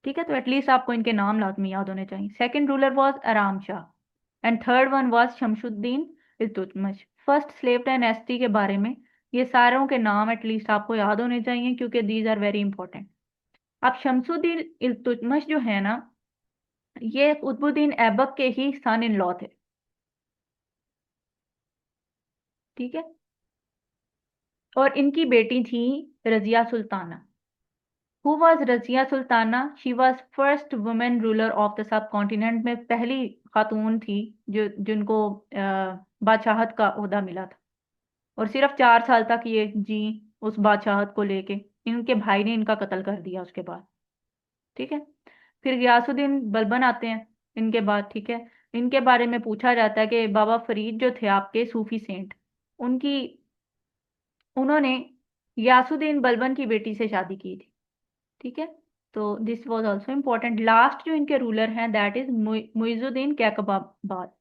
ठीक है, तो एटलीस्ट आपको इनके नाम लाजमी याद होने चाहिए। Second ruler was Aram Shah and third one was Shamsuddin Iltutmish. First slave dynasty के बारे में ये सारों के नाम एटलीस्ट आपको याद होने चाहिए, क्योंकि दीज आर वेरी इंपॉर्टेंट। अब शमसुद्दीन इल्तुतमिश जो है ना, ये कुतुबुद्दीन ऐबक के ही सन इन लॉ थे। ठीक है, और इनकी बेटी थी Razia Sultana. Who was Razia Sultana? She was first women ruler of the sub continent, में पहली खातून थी जो जिनको बादशाहत का ओहदा मिला था। और सिर्फ 4 साल तक ये जी उस बादशाहत को लेके। इनके भाई ने इनका कत्ल कर दिया उसके बाद। ठीक है, फिर गयासुद्दीन बलबन आते हैं इनके बाद। ठीक है, इनके बारे में पूछा जाता है कि बाबा फरीद जो थे आपके सूफी सेंट, उनकी उन्होंने गयासुद्दीन बलबन की बेटी से शादी की थी। ठीक है, तो this was also important. Last जो इनके रूलर हैं दैट इज मुइजुद्दीन कैकबाबाद।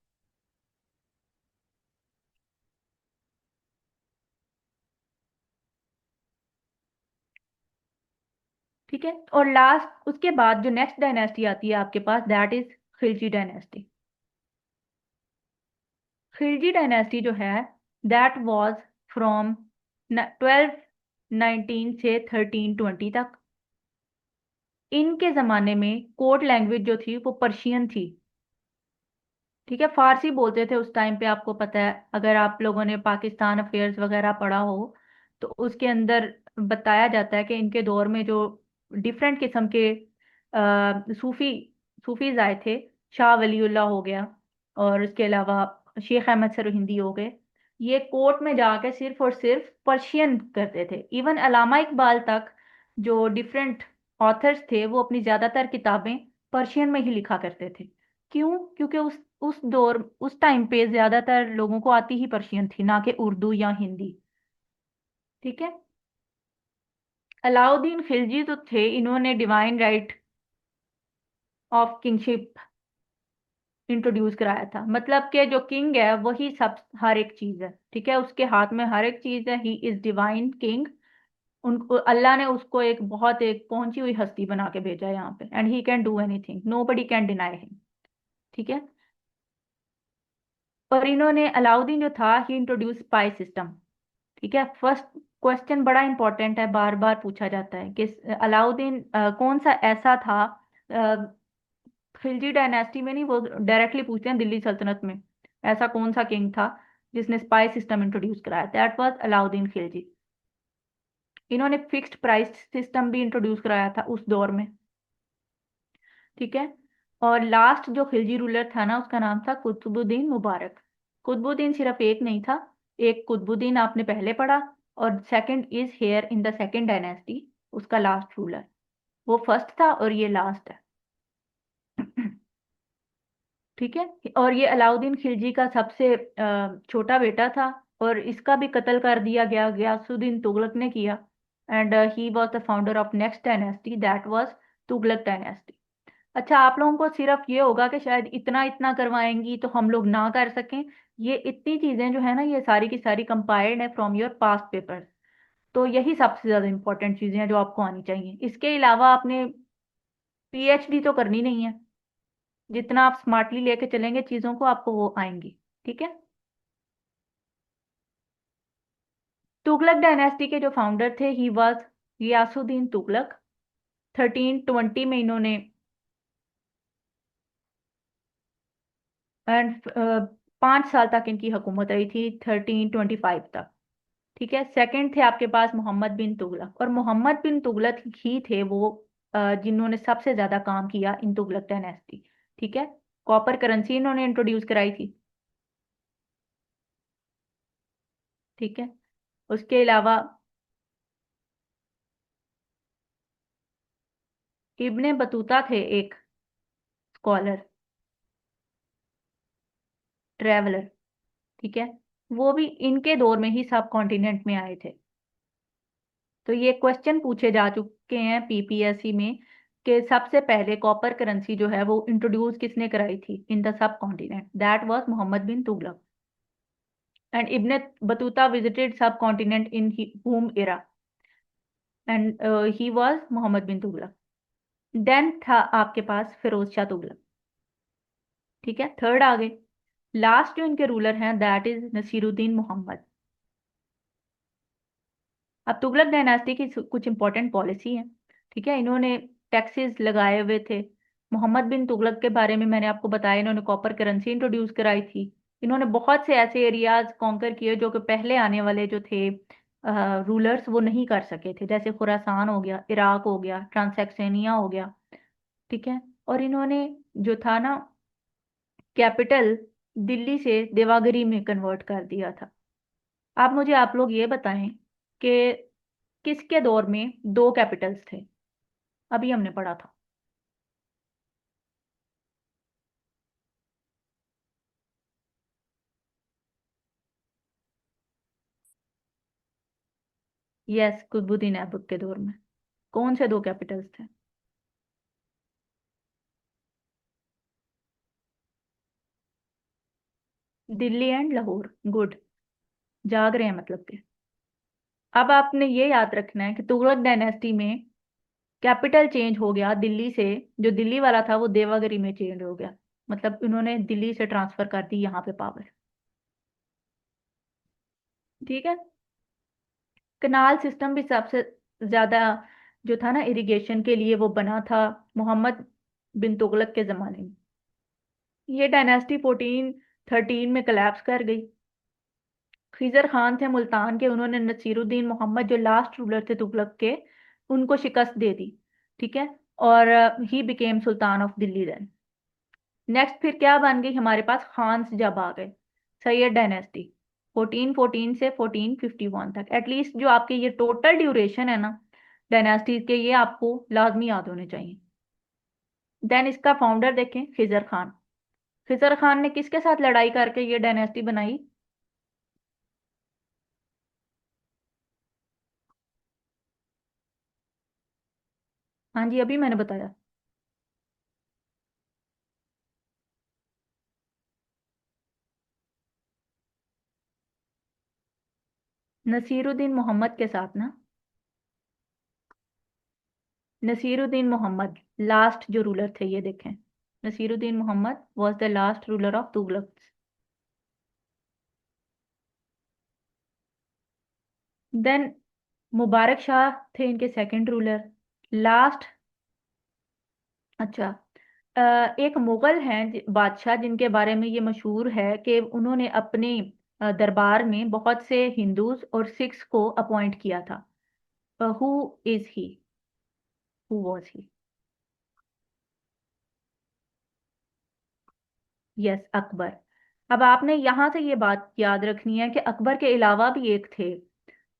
ठीक है। और लास्ट उसके बाद जो नेक्स्ट डायनेस्टी आती है आपके पास, that is Khilji dynasty. Khilji dynasty जो है, दैट वाज फ्रॉम 1219 से 1320 तक। इनके जमाने में कोड लैंग्वेज जो थी वो पर्शियन थी। ठीक है, फारसी बोलते थे उस टाइम पे, आपको पता है, अगर आप लोगों ने पाकिस्तान अफेयर्स वगैरह पढ़ा हो तो उसके अंदर बताया जाता है कि इनके दौर में जो डिफरेंट किस्म के सूफी सूफीज आए थे, शाह वलीउल्लाह हो गया, और उसके अलावा शेख अहमद सरहिंदी हो गए, ये कोर्ट में जाके सिर्फ और सिर्फ पर्शियन करते थे। इवन अलामा इकबाल तक, जो डिफरेंट ऑथर्स थे, वो अपनी ज्यादातर किताबें पर्शियन में ही लिखा करते थे। क्यों? क्योंकि उस दौर उस टाइम पे ज्यादातर लोगों को आती ही पर्शियन थी, ना कि उर्दू या हिंदी। ठीक है। अलाउद्दीन खिलजी तो थे, इन्होंने divine right of kingship introduce कराया था। मतलब कि जो किंग है वही सब हर एक चीज है। ठीक है, उसके हाथ में हर एक चीज है, ही इज डिवाइन किंग। उनको अल्लाह ने उसको एक बहुत एक पहुंची हुई हस्ती बना के भेजा है यहाँ पे, and he can do anything, nobody can deny him. ठीक है। पर इन्होंने, अलाउद्दीन जो था, ही इंट्रोड्यूस स्पाई सिस्टम। ठीक है। फर्स्ट क्वेश्चन बड़ा इंपॉर्टेंट है, बार बार पूछा जाता है कि अलाउद्दीन कौन सा ऐसा था, अ, खिलजी डायनेस्टी में नहीं, वो डायरेक्टली पूछते हैं दिल्ली सल्तनत में, ऐसा कौन सा किंग था जिसने स्पाई सिस्टम इंट्रोड्यूस कराया? That was Alauddin Khilji. इन्होंने फिक्स्ड प्राइस सिस्टम भी इंट्रोड्यूस कराया था उस दौर में। ठीक है। और लास्ट जो खिलजी रूलर था ना, उसका नाम था कुतुबुद्दीन मुबारक। कुतुबुद्दीन सिर्फ एक नहीं था, एक कुतुबुद्दीन आपने पहले पढ़ा, और second is here in the second dynasty, उसका लास्ट रूलर। वो फर्स्ट था और ये लास्ट है। ठीक है। और ये अलाउद्दीन खिलजी का सबसे छोटा बेटा था, और इसका भी कत्ल कर दिया गया, गयासुद्दीन तुगलक ने किया। And he was the founder of next dynasty, that was Tughlaq dynasty. अच्छा, आप लोगों को सिर्फ ये होगा कि शायद इतना इतना करवाएंगी तो हम लोग ना कर सकें। ये इतनी चीजें जो है ना, ये सारी की सारी कंपाइल्ड है फ्रॉम योर पास्ट पेपर्स। तो यही सबसे ज्यादा इंपॉर्टेंट चीजें हैं जो आपको आनी चाहिए। इसके अलावा आपने पीएचडी तो करनी नहीं है, जितना आप स्मार्टली लेके चलेंगे चीजों को, आपको वो आएंगी। ठीक है। तुगलक डायनेस्टी के जो फाउंडर थे, ही वाज गियासुद्दीन तुगलक। 1320 में इन्होंने, एंड 5 साल तक इनकी हुकूमत रही थी, 1325 तक। ठीक है। सेकंड थे आपके पास मोहम्मद बिन तुगलक, और मोहम्मद बिन तुगलक ही थे वो जिन्होंने सबसे ज्यादा काम किया इन तुगलक डायनेस्टी। ठीक है। कॉपर करेंसी इन्होंने इंट्रोड्यूस कराई थी। ठीक है। उसके अलावा इब्ने बतूता थे एक स्कॉलर, ट्रेवलर। ठीक है। वो भी इनके दौर में ही सब कॉन्टिनेंट में आए थे। तो ये क्वेश्चन पूछे जा चुके हैं पीपीएससी में कि सबसे पहले कॉपर करेंसी जो है वो इंट्रोड्यूस किसने कराई थी in the subcontinent? That was Muhammad bin Tughlaq. And Ibn Battuta visited subcontinent in whom era, and he was Muhammad bin Tughlaq. Then था आपके पास फिरोज शाह तुगलक। ठीक है, थर्ड आ गए। लास्ट जो इनके रूलर हैं, दैट इज नसीरुद्दीन मोहम्मद। अब तुगलक डायनास्टी की कुछ इंपॉर्टेंट पॉलिसी है। ठीक है। इन्होंने टैक्सेस लगाए हुए थे। मोहम्मद बिन तुगलक के बारे में मैंने आपको बताया, इन्होंने कॉपर करेंसी इंट्रोड्यूस कराई थी। इन्होंने बहुत से ऐसे एरियाज कॉन्कर किए जो कि पहले आने वाले जो थे रूलर्स वो नहीं कर सके थे, जैसे खुरासान हो गया, इराक हो गया, ट्रांसैक्सेनिया हो गया। ठीक है। और इन्होंने जो था ना, कैपिटल दिल्ली से देवागरी में कन्वर्ट कर दिया था। आप मुझे, आप लोग ये बताएं कि किसके दौर में दो कैपिटल्स थे? अभी हमने पढ़ा था। यस, कुतुबुद्दीन ऐबक के दौर में कौन से दो कैपिटल्स थे? दिल्ली एंड लाहौर। गुड, जाग रहे हैं मतलब के। अब आपने ये याद रखना है कि तुगलक डायनेस्टी में कैपिटल चेंज हो गया दिल्ली से, जो दिल्ली वाला था वो देवागिरी में चेंज हो गया, मतलब इन्होंने दिल्ली से ट्रांसफर कर दी यहाँ पे पावर। ठीक है। कनाल सिस्टम भी सबसे ज्यादा जो था ना इरिगेशन के लिए, वो बना था मोहम्मद बिन तुगलक के जमाने में। ये डायनेस्टी 1413 में कलेप्स कर गई। खिजर खान थे मुल्तान के, उन्होंने नसीरुद्दीन मोहम्मद जो लास्ट रूलर थे तुगलक के, उनको शिकस्त दे दी। ठीक है। और he became sultan of Delhi then. Next फिर क्या बन गई हमारे पास, खान्स जब आ गए, सैयद डायनेस्टी 1414 से 1451 तक। एटलीस्ट जो आपके ये टोटल ड्यूरेशन है ना डायनेस्टीज के, ये आपको लाजमी याद होने चाहिए। देन इसका फाउंडर देखें, खिजर खान। खिजर खान ने किसके साथ लड़ाई करके ये डायनेस्टी बनाई? हाँ जी, अभी मैंने बताया। नसीरुद्दीन मोहम्मद के साथ ना। नसीरुद्दीन मोहम्मद लास्ट जो रूलर थे, ये देखें, Nasiruddin Muhammad was the last ruler of Tughlaq. Then Mubarak Shah थे इनके सेकंड रूलर। लास्ट, अच्छा, एक मुगल हैं बादशाह जिनके बारे में ये मशहूर है कि उन्होंने अपने दरबार में बहुत से हिंदूज और सिख्स को अपॉइंट किया था। Who is he, who was he? Yes, Akbar. अब आपने यहां से ये बात याद रखनी है कि अकबर के अलावा भी एक थे,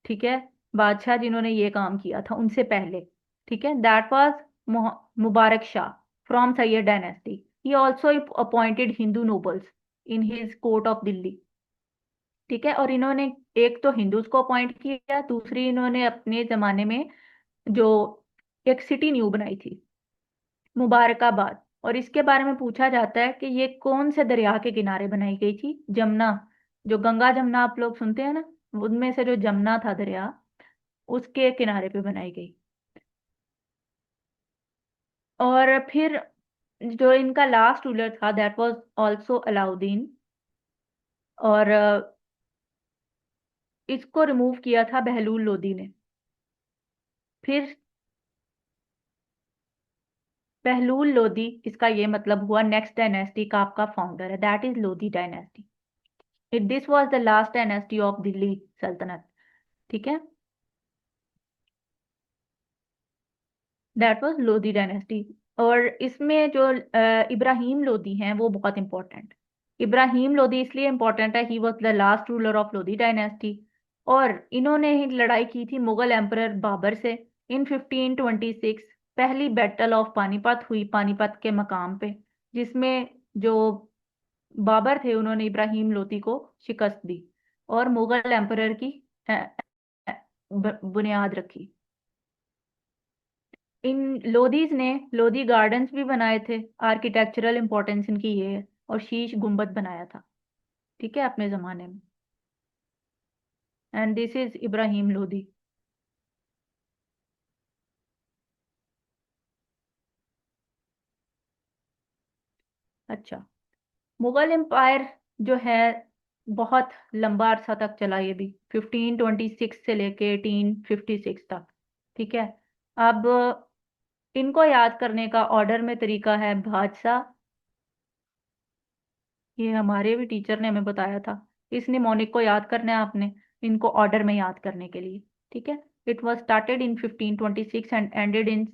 ठीक है, बादशाह जिन्होंने ये काम किया था उनसे पहले। ठीक है, that was Mubarak Shah from Syed dynasty. He also appointed Hindu nobles in his court of Delhi. ठीक है, और इन्होंने एक तो हिंदूज को अपॉइंट किया, दूसरी इन्होंने अपने जमाने में जो एक सिटी न्यू बनाई थी, मुबारकाबाद। और इसके बारे में पूछा जाता है कि ये कौन से दरिया के किनारे बनाई गई थी? जमुना, जो गंगा जमुना आप लोग सुनते हैं ना, उनमें से जो जमुना था दरिया, उसके किनारे पे बनाई गई। और फिर जो इनका लास्ट रूलर था दैट वाज आल्सो अलाउद्दीन। और इसको रिमूव किया था बहलूल लोदी ने। फिर बहलूल लोदी, इसका ये मतलब हुआ नेक्स्ट डायनेस्टी का आपका फाउंडर है, that is Lodi dynasty. This was the last dynasty of Delhi सल्तनत। ठीक है, दैट वाज लोधी डायनेस्टी। और इसमें जो इब्राहिम लोधी हैं वो बहुत इंपॉर्टेंट। इब्राहिम लोधी इसलिए इंपॉर्टेंट है, he was the last ruler of Lodhi dynasty. और इन्होंने ही लड़ाई की थी मुगल एम्परर बाबर से इन 1526। पहली बैटल ऑफ पानीपत हुई पानीपत के मकाम पे, जिसमें जो बाबर थे उन्होंने इब्राहिम लोधी को शिकस्त दी और मुगल एम्परर की अ, अ, बुनियाद रखी। इन लोधीज ने लोधी गार्डन्स भी बनाए थे, आर्किटेक्चरल इंपॉर्टेंस इनकी ये है, और शीश गुम्बद बनाया था, ठीक है, अपने जमाने में। And this is Ibrahim Lodhi. अच्छा, मुगल एम्पायर जो है बहुत लंबा अरसा तक चला, ये भी 1526 से लेके 1856 तक। ठीक है। अब इनको याद करने का ऑर्डर में तरीका है बादशाह। ये हमारे भी टीचर ने हमें बताया था, इस निमोनिक को याद करना है आपने, इनको ऑर्डर में याद करने के लिए। ठीक है। It was started in 1526 and ended in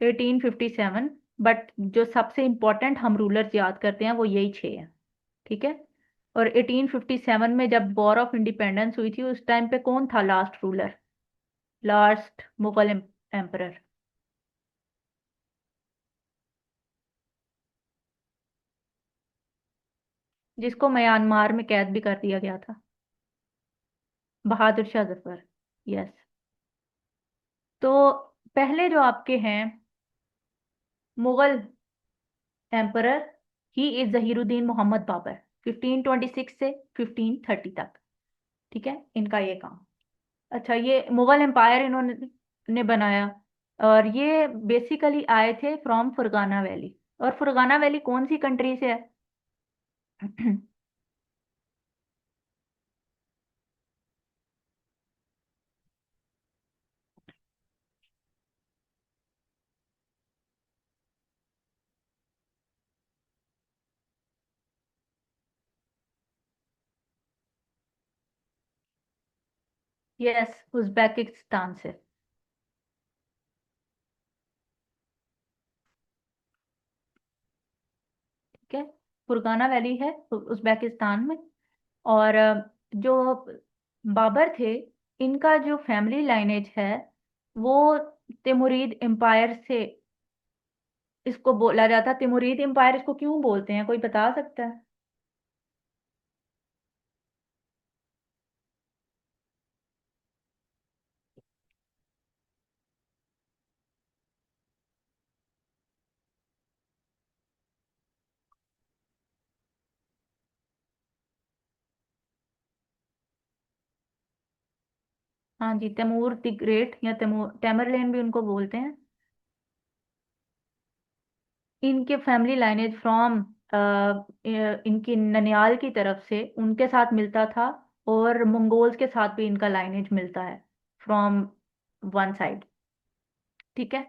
1857। But जो सबसे इंपॉर्टेंट हम रूलर्स याद करते हैं वो यही छह हैं। ठीक है। और 1857 में जब वॉर ऑफ इंडिपेंडेंस हुई थी, उस टाइम पे कौन था last ruler, last Mughal emperor? जिसको म्यांमार में कैद भी कर दिया गया था, बहादुर शाह जफर। यस। तो पहले जो आपके हैं Mughal emperor, he is Zahiruddin Muhammad Babur, 1526 से 1530 तक। ठीक है, इनका ये काम। अच्छा, ये मुगल एम्पायर इन्होंने ने बनाया। और ये बेसिकली आए थे फ्रॉम फरगाना वैली। और फरगाना वैली कौन सी कंट्री से है? यस, उज्बेकिस्तान से। ठीक है, फरगाना वैली है उज्बेकिस्तान में। और जो बाबर थे, इनका जो फैमिली लाइनेज है वो तिमुरिद एम्पायर से इसको बोला जाता। तिमुरिद एम्पायर इसको क्यों बोलते हैं, कोई बता सकता है? हाँ जी, तैमूर द ग्रेट या तैमूर टैमरलेन भी उनको बोलते हैं। इनके फैमिली लाइनेज फ्रॉम इनकी ननियाल की तरफ से उनके साथ मिलता था। और मंगोल्स के साथ भी इनका लाइनेज मिलता है फ्रॉम वन साइड। ठीक है।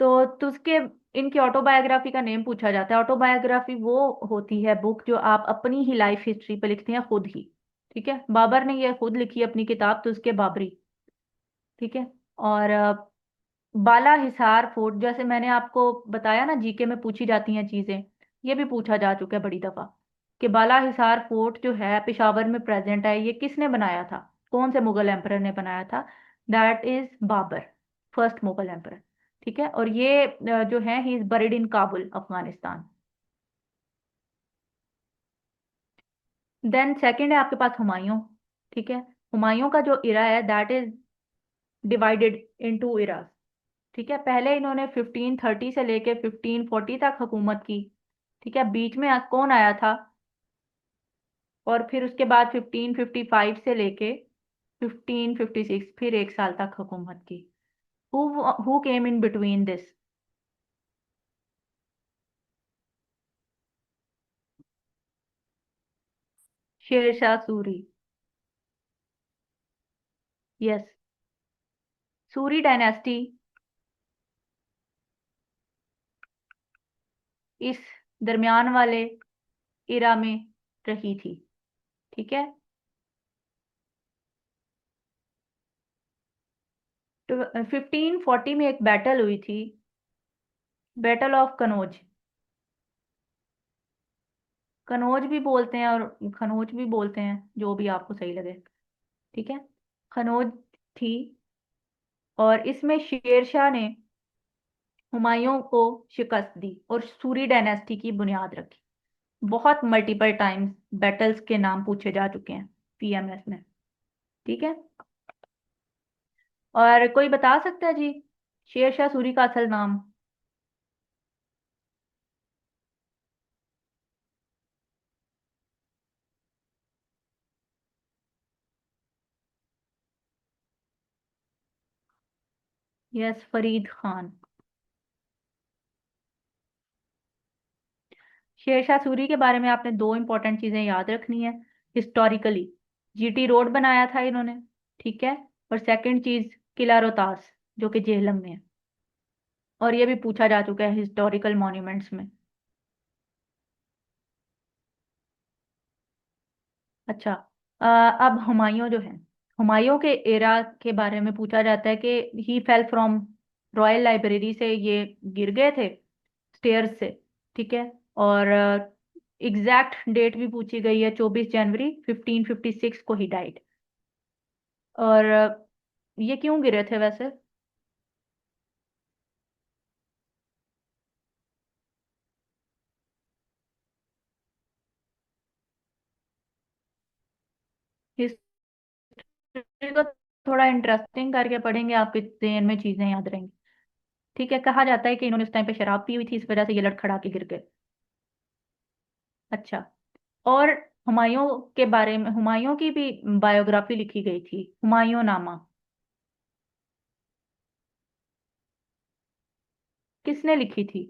तो उसके इनकी ऑटोबायोग्राफी का नेम पूछा जाता है। ऑटोबायोग्राफी वो होती है बुक जो आप अपनी ही लाइफ हिस्ट्री पे लिखते हैं खुद ही। ठीक है, बाबर ने ये खुद लिखी अपनी किताब तो उसके बाबरी। ठीक है। और बाला हिसार फोर्ट, जैसे मैंने आपको बताया ना, जीके में पूछी जाती हैं चीजें, ये भी पूछा जा चुका है बड़ी दफा कि बाला हिसार फोर्ट जो है पेशावर में प्रेजेंट है, ये किसने बनाया था? कौन से मुगल एम्परर ने बनाया था? That is Babur, first Mughal emperor. ठीक है। और ये जो है he is buried in Kabul, Afghanistan. Then second है आपके पास हुमायूं। ठीक है। हुमायूं का जो इरा है that is divided in two eras. ठीक है, पहले इन्होंने 1530 से लेके 1540 तक हुकूमत की। ठीक है, बीच में कौन आया था? और फिर उसके बाद 1555 से लेके 1556 फिर 1 साल तक हुकूमत की। Who came in between this? Sher Shah Suri. Yes, Suri dynasty इस दरमियान वाले इरा में रही थी। ठीक है। तो 1540 में एक बैटल हुई थी, बैटल ऑफ कनौज। कनौज भी बोलते हैं और खनौज भी बोलते हैं, जो भी आपको सही लगे। ठीक है, खनौज थी। और इसमें शेर शाह ने हुमायूं को शिकस्त दी और सूरी डायनेस्टी की बुनियाद रखी। बहुत मल्टीपल टाइम्स बैटल्स के नाम पूछे जा चुके हैं पीएमएस में। ठीक है। और कोई बता सकता है जी शेर शाह सूरी का असल नाम? यस, फरीद खान। शेर शाह सूरी के बारे में आपने दो इंपॉर्टेंट चीजें याद रखनी है हिस्टोरिकली। जीटी रोड बनाया था इन्होंने। ठीक है। और सेकंड चीज, किला रोहतास जो कि जेहलम में है। और ये भी पूछा जा चुका है हिस्टोरिकल मॉन्यूमेंट्स में। अच्छा, अब हुमायूं जो है, हुमायूं के एरा के बारे में पूछा जाता है कि ही फेल फ्रॉम रॉयल लाइब्रेरी से, ये गिर गए थे स्टेयर्स से। ठीक है। और एग्जैक्ट डेट भी पूछी गई है, 24 जनवरी 1556 को ही डाइड। और ये क्यों गिरे थे वैसे? हिस्ट्री को थोड़ा इंटरेस्टिंग करके पढ़ेंगे, आपके जेहन में चीजें याद रहेंगी। ठीक है, कहा जाता है कि इन्होंने उस टाइम पे शराब पी हुई थी, इस वजह से ये लड़खड़ा के गिर गए। अच्छा। और हुमायूं के बारे में, हुमायूं की भी बायोग्राफी लिखी गई थी, हुमायूं नामा। किसने लिखी थी?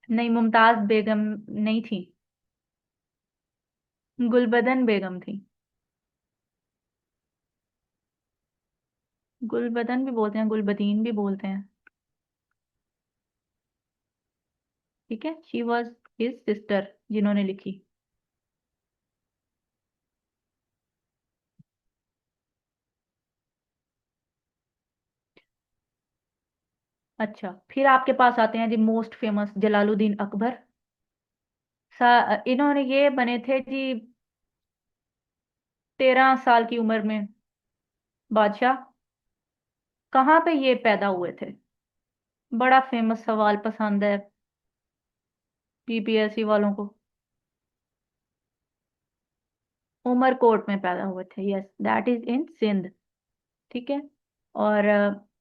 नहीं, मुमताज बेगम नहीं थी। गुलबदन बेगम थी। गुलबदन भी बोलते हैं, गुलबदीन भी बोलते हैं। ठीक है, शी वॉज हिज सिस्टर जिन्होंने लिखी। अच्छा, फिर आपके पास आते हैं जी मोस्ट फेमस जलालुद्दीन अकबर। इन्होंने ये बने थे जी 13 साल की उम्र में बादशाह। कहाँ पे ये पैदा हुए थे? बड़ा फेमस सवाल पसंद है पीपीएससी वालों को। उमरकोट में पैदा हुए थे, yes, that is in Sindh. ठीक है। और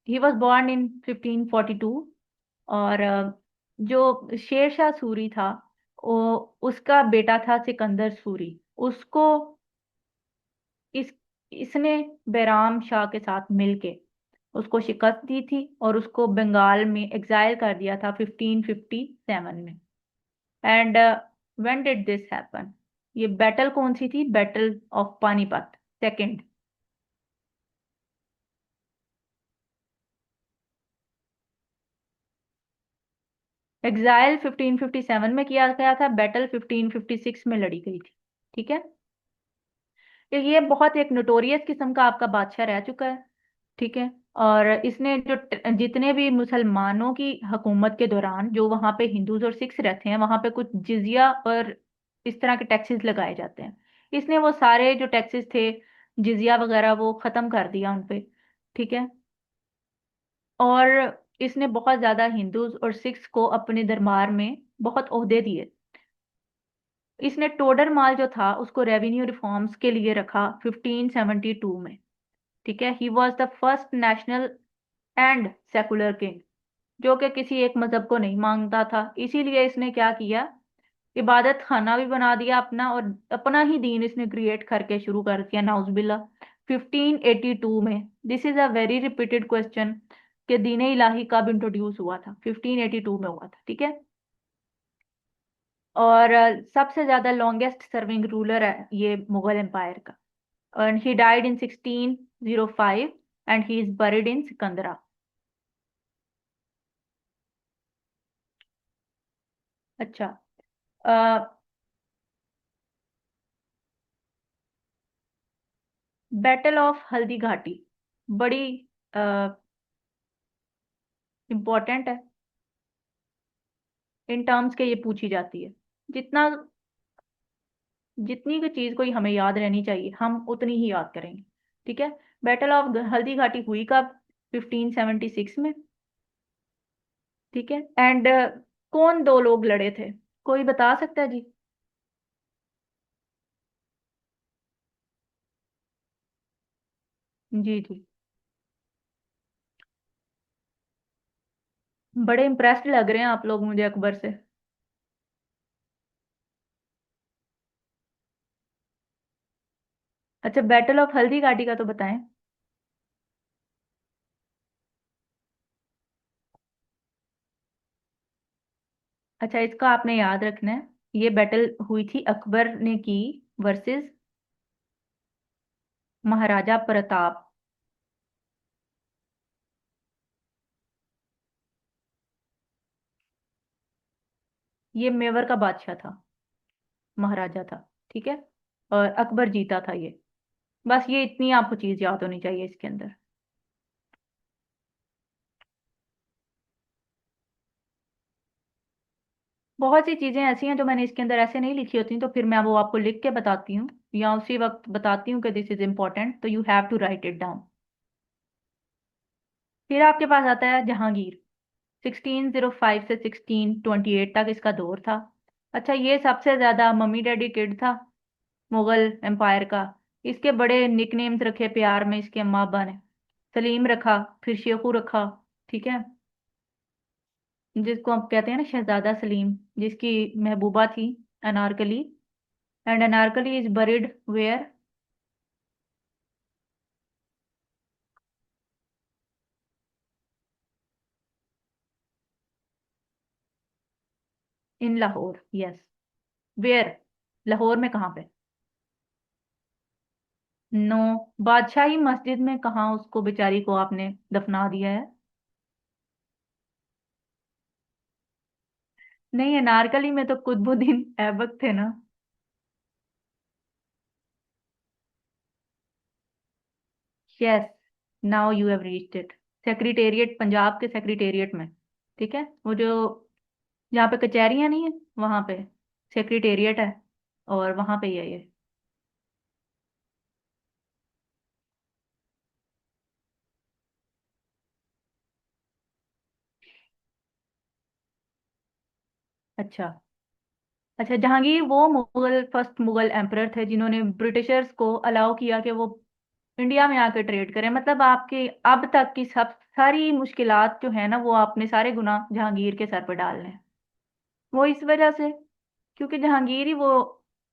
ही वॉज बॉर्न इन 1542। और जो शेर शाह सूरी था, वो उसका बेटा था सिकंदर सूरी। उसको इस इसने बैराम शाह के साथ मिलके उसको शिकस्त दी थी और उसको बंगाल में एग्जाइल कर दिया था 1557 में। And when did this happen? ये बैटल कौन सी थी? Battle of Panipat second. Exile 1557 में किया गया था, बैटल 1556 में लड़ी गई थी। ठीक है। तो ये बहुत एक नोटोरियस किस्म का आपका बादशाह रह चुका है। ठीक है। और इसने जो जितने भी मुसलमानों की हुकूमत के दौरान जो वहां पे हिंदूज और सिख्स रहते हैं, वहां पे कुछ जिजिया और इस तरह के टैक्सेस लगाए जाते हैं। इसने वो सारे जो टैक्सेस थे, जिजिया वगैरह, वो खत्म कर दिया उन पे। ठीक है। और इसने बहुत ज्यादा हिंदूज और सिख्स को अपने दरबार में बहुत ओहदे दिए। इसने टोडर माल जो था उसको रेवेन्यू रिफॉर्म्स के लिए रखा 1572 में। ठीक है। He was the first national and secular king, जो कि किसी एक मजहब को नहीं मांगता था। इसीलिए इसने क्या किया, इबादत खाना भी बना दिया अपना, और अपना ही दीन इसने क्रिएट करके शुरू कर दिया, नाउजुबिल्ला। 1582 में, this is a very repeated question, कि दीन इलाही कब इंट्रोड्यूस हुआ था? 1582 में हुआ था। ठीक है। और सबसे ज्यादा लॉन्गेस्ट सर्विंग रूलर है ये मुगल एम्पायर का। and he died in 1605 and he is buried in Sikandra. अच्छा। बैटल ऑफ हल्दी घाटी बड़ी इंपॉर्टेंट है। इन टर्म्स के ये पूछी जाती है। जितना जितनी की चीज कोई हमें याद रहनी चाहिए, हम उतनी ही याद करेंगे। ठीक है। बैटल ऑफ हल्दी घाटी हुई कब? 1576 में। ठीक है। एंड कौन दो लोग लड़े थे? कोई बता सकता है जी? जी जी। बड़े इम्प्रेस्ड लग रहे हैं आप लोग मुझे अकबर से। अच्छा, बैटल ऑफ हल्दी घाटी का तो बताएं। अच्छा, इसका आपने याद रखना है। ये बैटल हुई थी अकबर ने की वर्सेस महाराजा प्रताप। ये मेवाड़ का बादशाह था, महाराजा था। ठीक है। और अकबर जीता था ये। बस ये इतनी आपको चीज याद होनी चाहिए इसके अंदर। बहुत सी चीजें ऐसी हैं जो मैंने इसके अंदर ऐसे नहीं लिखी होती, तो फिर मैं वो आपको लिख के बताती हूँ, या उसी वक्त बताती हूँ कि दिस इज इम्पोर्टेंट, तो you have to write it down. फिर आपके पास आता है जहांगीर। 1605 से 1628 तक इसका दौर था। अच्छा, ये सबसे ज्यादा मम्मी डैडी किड था मुगल एम्पायर का। इसके बड़े निकनेम्स रखे प्यार में इसके अम्मा अब्बा ने। सलीम रखा, फिर शेखू रखा। ठीक है। जिसको हम कहते हैं ना शहजादा सलीम, जिसकी महबूबा थी Anarkali. And Anarkali is buried where? In Lahore, yes. Where? Lahore में कहाँ पे? नो। बादशाही मस्जिद में कहाँ उसको बेचारी को आपने दफना दिया है? नहीं, अनारकली में तो कुतुबुद्दीन ऐबक थे ना। Yes, now you have reached it. Secretariat, Punjab के सेक्रेटेरिएट में। ठीक है, वो जो जहाँ पे कचहरियाँ नहीं है, वहां पे सेक्रेटेरिएट है, और वहां पे ही है ये। अच्छा। अच्छा, जहांगीर वो मुगल, फर्स्ट मुगल एम्परर थे जिन्होंने ब्रिटिशर्स को अलाउ किया कि वो इंडिया में आकर ट्रेड करें। मतलब आपके अब तक की सब सारी मुश्किलात जो है ना, वो आपने सारे गुनाह जहांगीर के सर पर डाल रहे हैं। वो इस वजह से, क्योंकि जहांगीर ही वो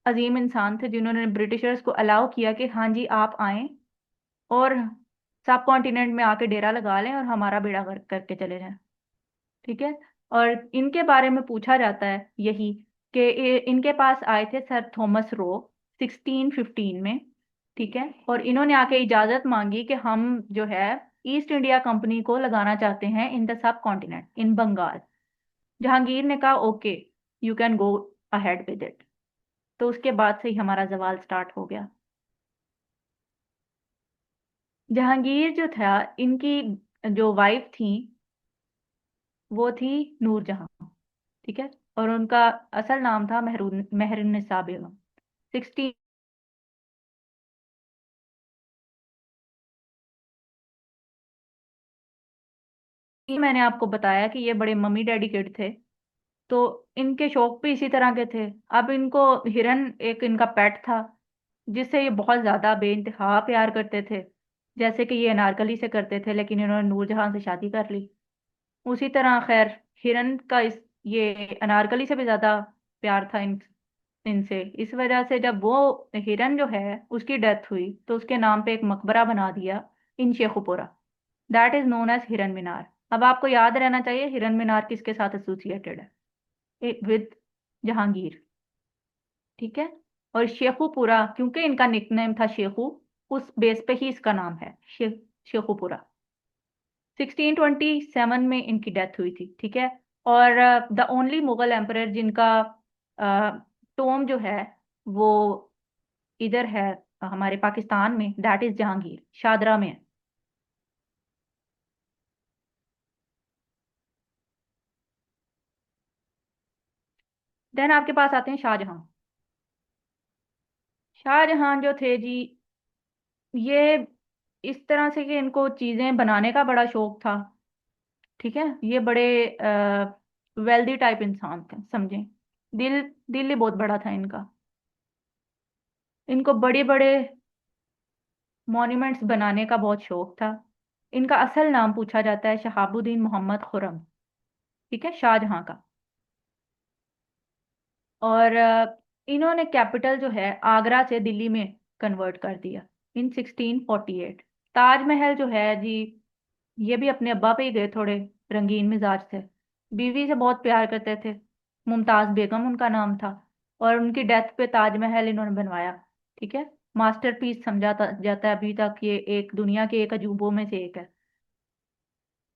अजीम इंसान थे जिन्होंने ब्रिटिशर्स को अलाउ किया कि हाँ जी आप आए, और सब कॉन्टिनेंट में आके डेरा लगा लें और हमारा बेड़ा गर्क करके चले जाएं। ठीक है। और इनके बारे में पूछा जाता है यही कि इनके पास आए थे सर थॉमस रो 1615 में। ठीक है, और इन्होंने आके इजाजत मांगी कि हम जो है ईस्ट इंडिया कंपनी को लगाना चाहते हैं इन द सब कॉन्टिनेंट, इन बंगाल। जहांगीर ने कहा okay, you can go ahead with it. तो उसके बाद से ही हमारा जवाल स्टार्ट हो गया। जहांगीर जो था, इनकी जो वाइफ थी वो थी नूरजहां। ठीक है, और उनका असल नाम था मेहरुन्निसा बेगम। 16। मैंने आपको बताया कि ये बड़े मम्मी डैडी किड थे, तो इनके शौक भी इसी तरह के थे। अब इनको हिरन, एक इनका पेट था जिससे ये बहुत ज्यादा बेइंतहा प्यार करते थे, जैसे कि ये अनारकली से करते थे, लेकिन इन्होंने नूरजहां से शादी कर ली। उसी तरह खैर हिरन का इस ये अनारकली से भी ज्यादा प्यार था इनसे। इस वजह से जब वो हिरन जो है उसकी डेथ हुई तो उसके नाम पे एक मकबरा बना दिया in Sheikhupura. That is known as Hiran Minar. अब आपको याद रहना चाहिए हिरन मीनार किसके साथ एसोसिएटेड है, विद जहांगीर। ठीक है। और शेखुपुरा क्योंकि इनका निकनेम था शेखू, उस बेस पे ही इसका नाम है शेखुपुरा। 1627 में इनकी डेथ हुई थी। ठीक है। और द ओनली मुगल एम्परर जिनका टोम जो है वो इधर है, हमारे पाकिस्तान में, दैट इज जहांगीर, शादरा में है। देन आपके पास आते हैं शाहजहां। शाहजहां जो थे जी, ये इस तरह से कि इनको चीजें बनाने का बड़ा शौक था। ठीक है, ये बड़े वेल्दी टाइप इंसान थे, समझें। दिल दिल ही बहुत बड़ा था इनका। इनको बड़े बड़े मॉन्यूमेंट्स बनाने का बहुत शौक था। इनका असल नाम पूछा जाता है शहाबुद्दीन मोहम्मद खुरम। ठीक है, शाहजहां का। और इन्होंने कैपिटल जो है आगरा से दिल्ली में कन्वर्ट कर दिया इन 1648। ताजमहल जो है जी, ये भी अपने अब्बा पे ही गए, थोड़े रंगीन मिजाज थे, बीवी से बहुत प्यार करते थे। मुमताज बेगम उनका नाम था, और उनकी डेथ पे ताजमहल इन्होंने बनवाया। ठीक है, मास्टरपीस समझा जाता है अभी तक, ये एक दुनिया के एक अजूबों में से एक है।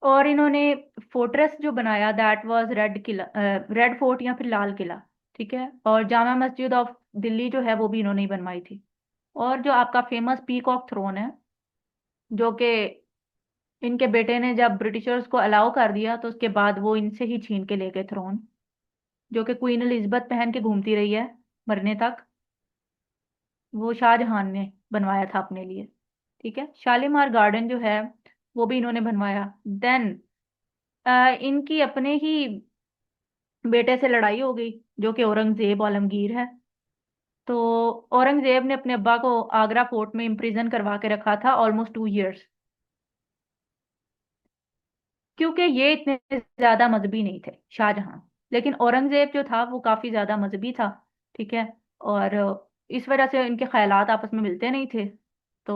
और इन्होंने फोर्ट्रेस जो बनाया that was red Qila, red fort या फिर लाल किला। ठीक है, और जामा मस्जिद ऑफ दिल्ली जो है वो भी इन्होंने ही बनवाई थी। और जो आपका फेमस पीकॉक थ्रोन है, जो कि इनके बेटे ने जब ब्रिटिशर्स को अलाउ कर दिया तो उसके बाद वो इनसे ही छीन के ले गए थ्रोन, जो कि क्वीन एलिजबेथ पहन के घूमती रही है मरने तक। वो शाहजहां ने बनवाया था अपने लिए। ठीक है, शालीमार गार्डन जो है वो भी इन्होंने बनवाया। देन इनकी अपने ही बेटे से लड़ाई हो गई, जो कि औरंगजेब आलमगीर है। तो औरंगजेब ने अपने अब्बा को आगरा फोर्ट में इम्प्रिजन करवा के रखा था ऑलमोस्ट 2 इयर्स, क्योंकि ये इतने ज्यादा मजहबी नहीं थे शाहजहां। लेकिन औरंगजेब जो था वो काफी ज्यादा मजहबी था। ठीक है, और इस वजह से इनके ख्यालात आपस में मिलते नहीं थे। तो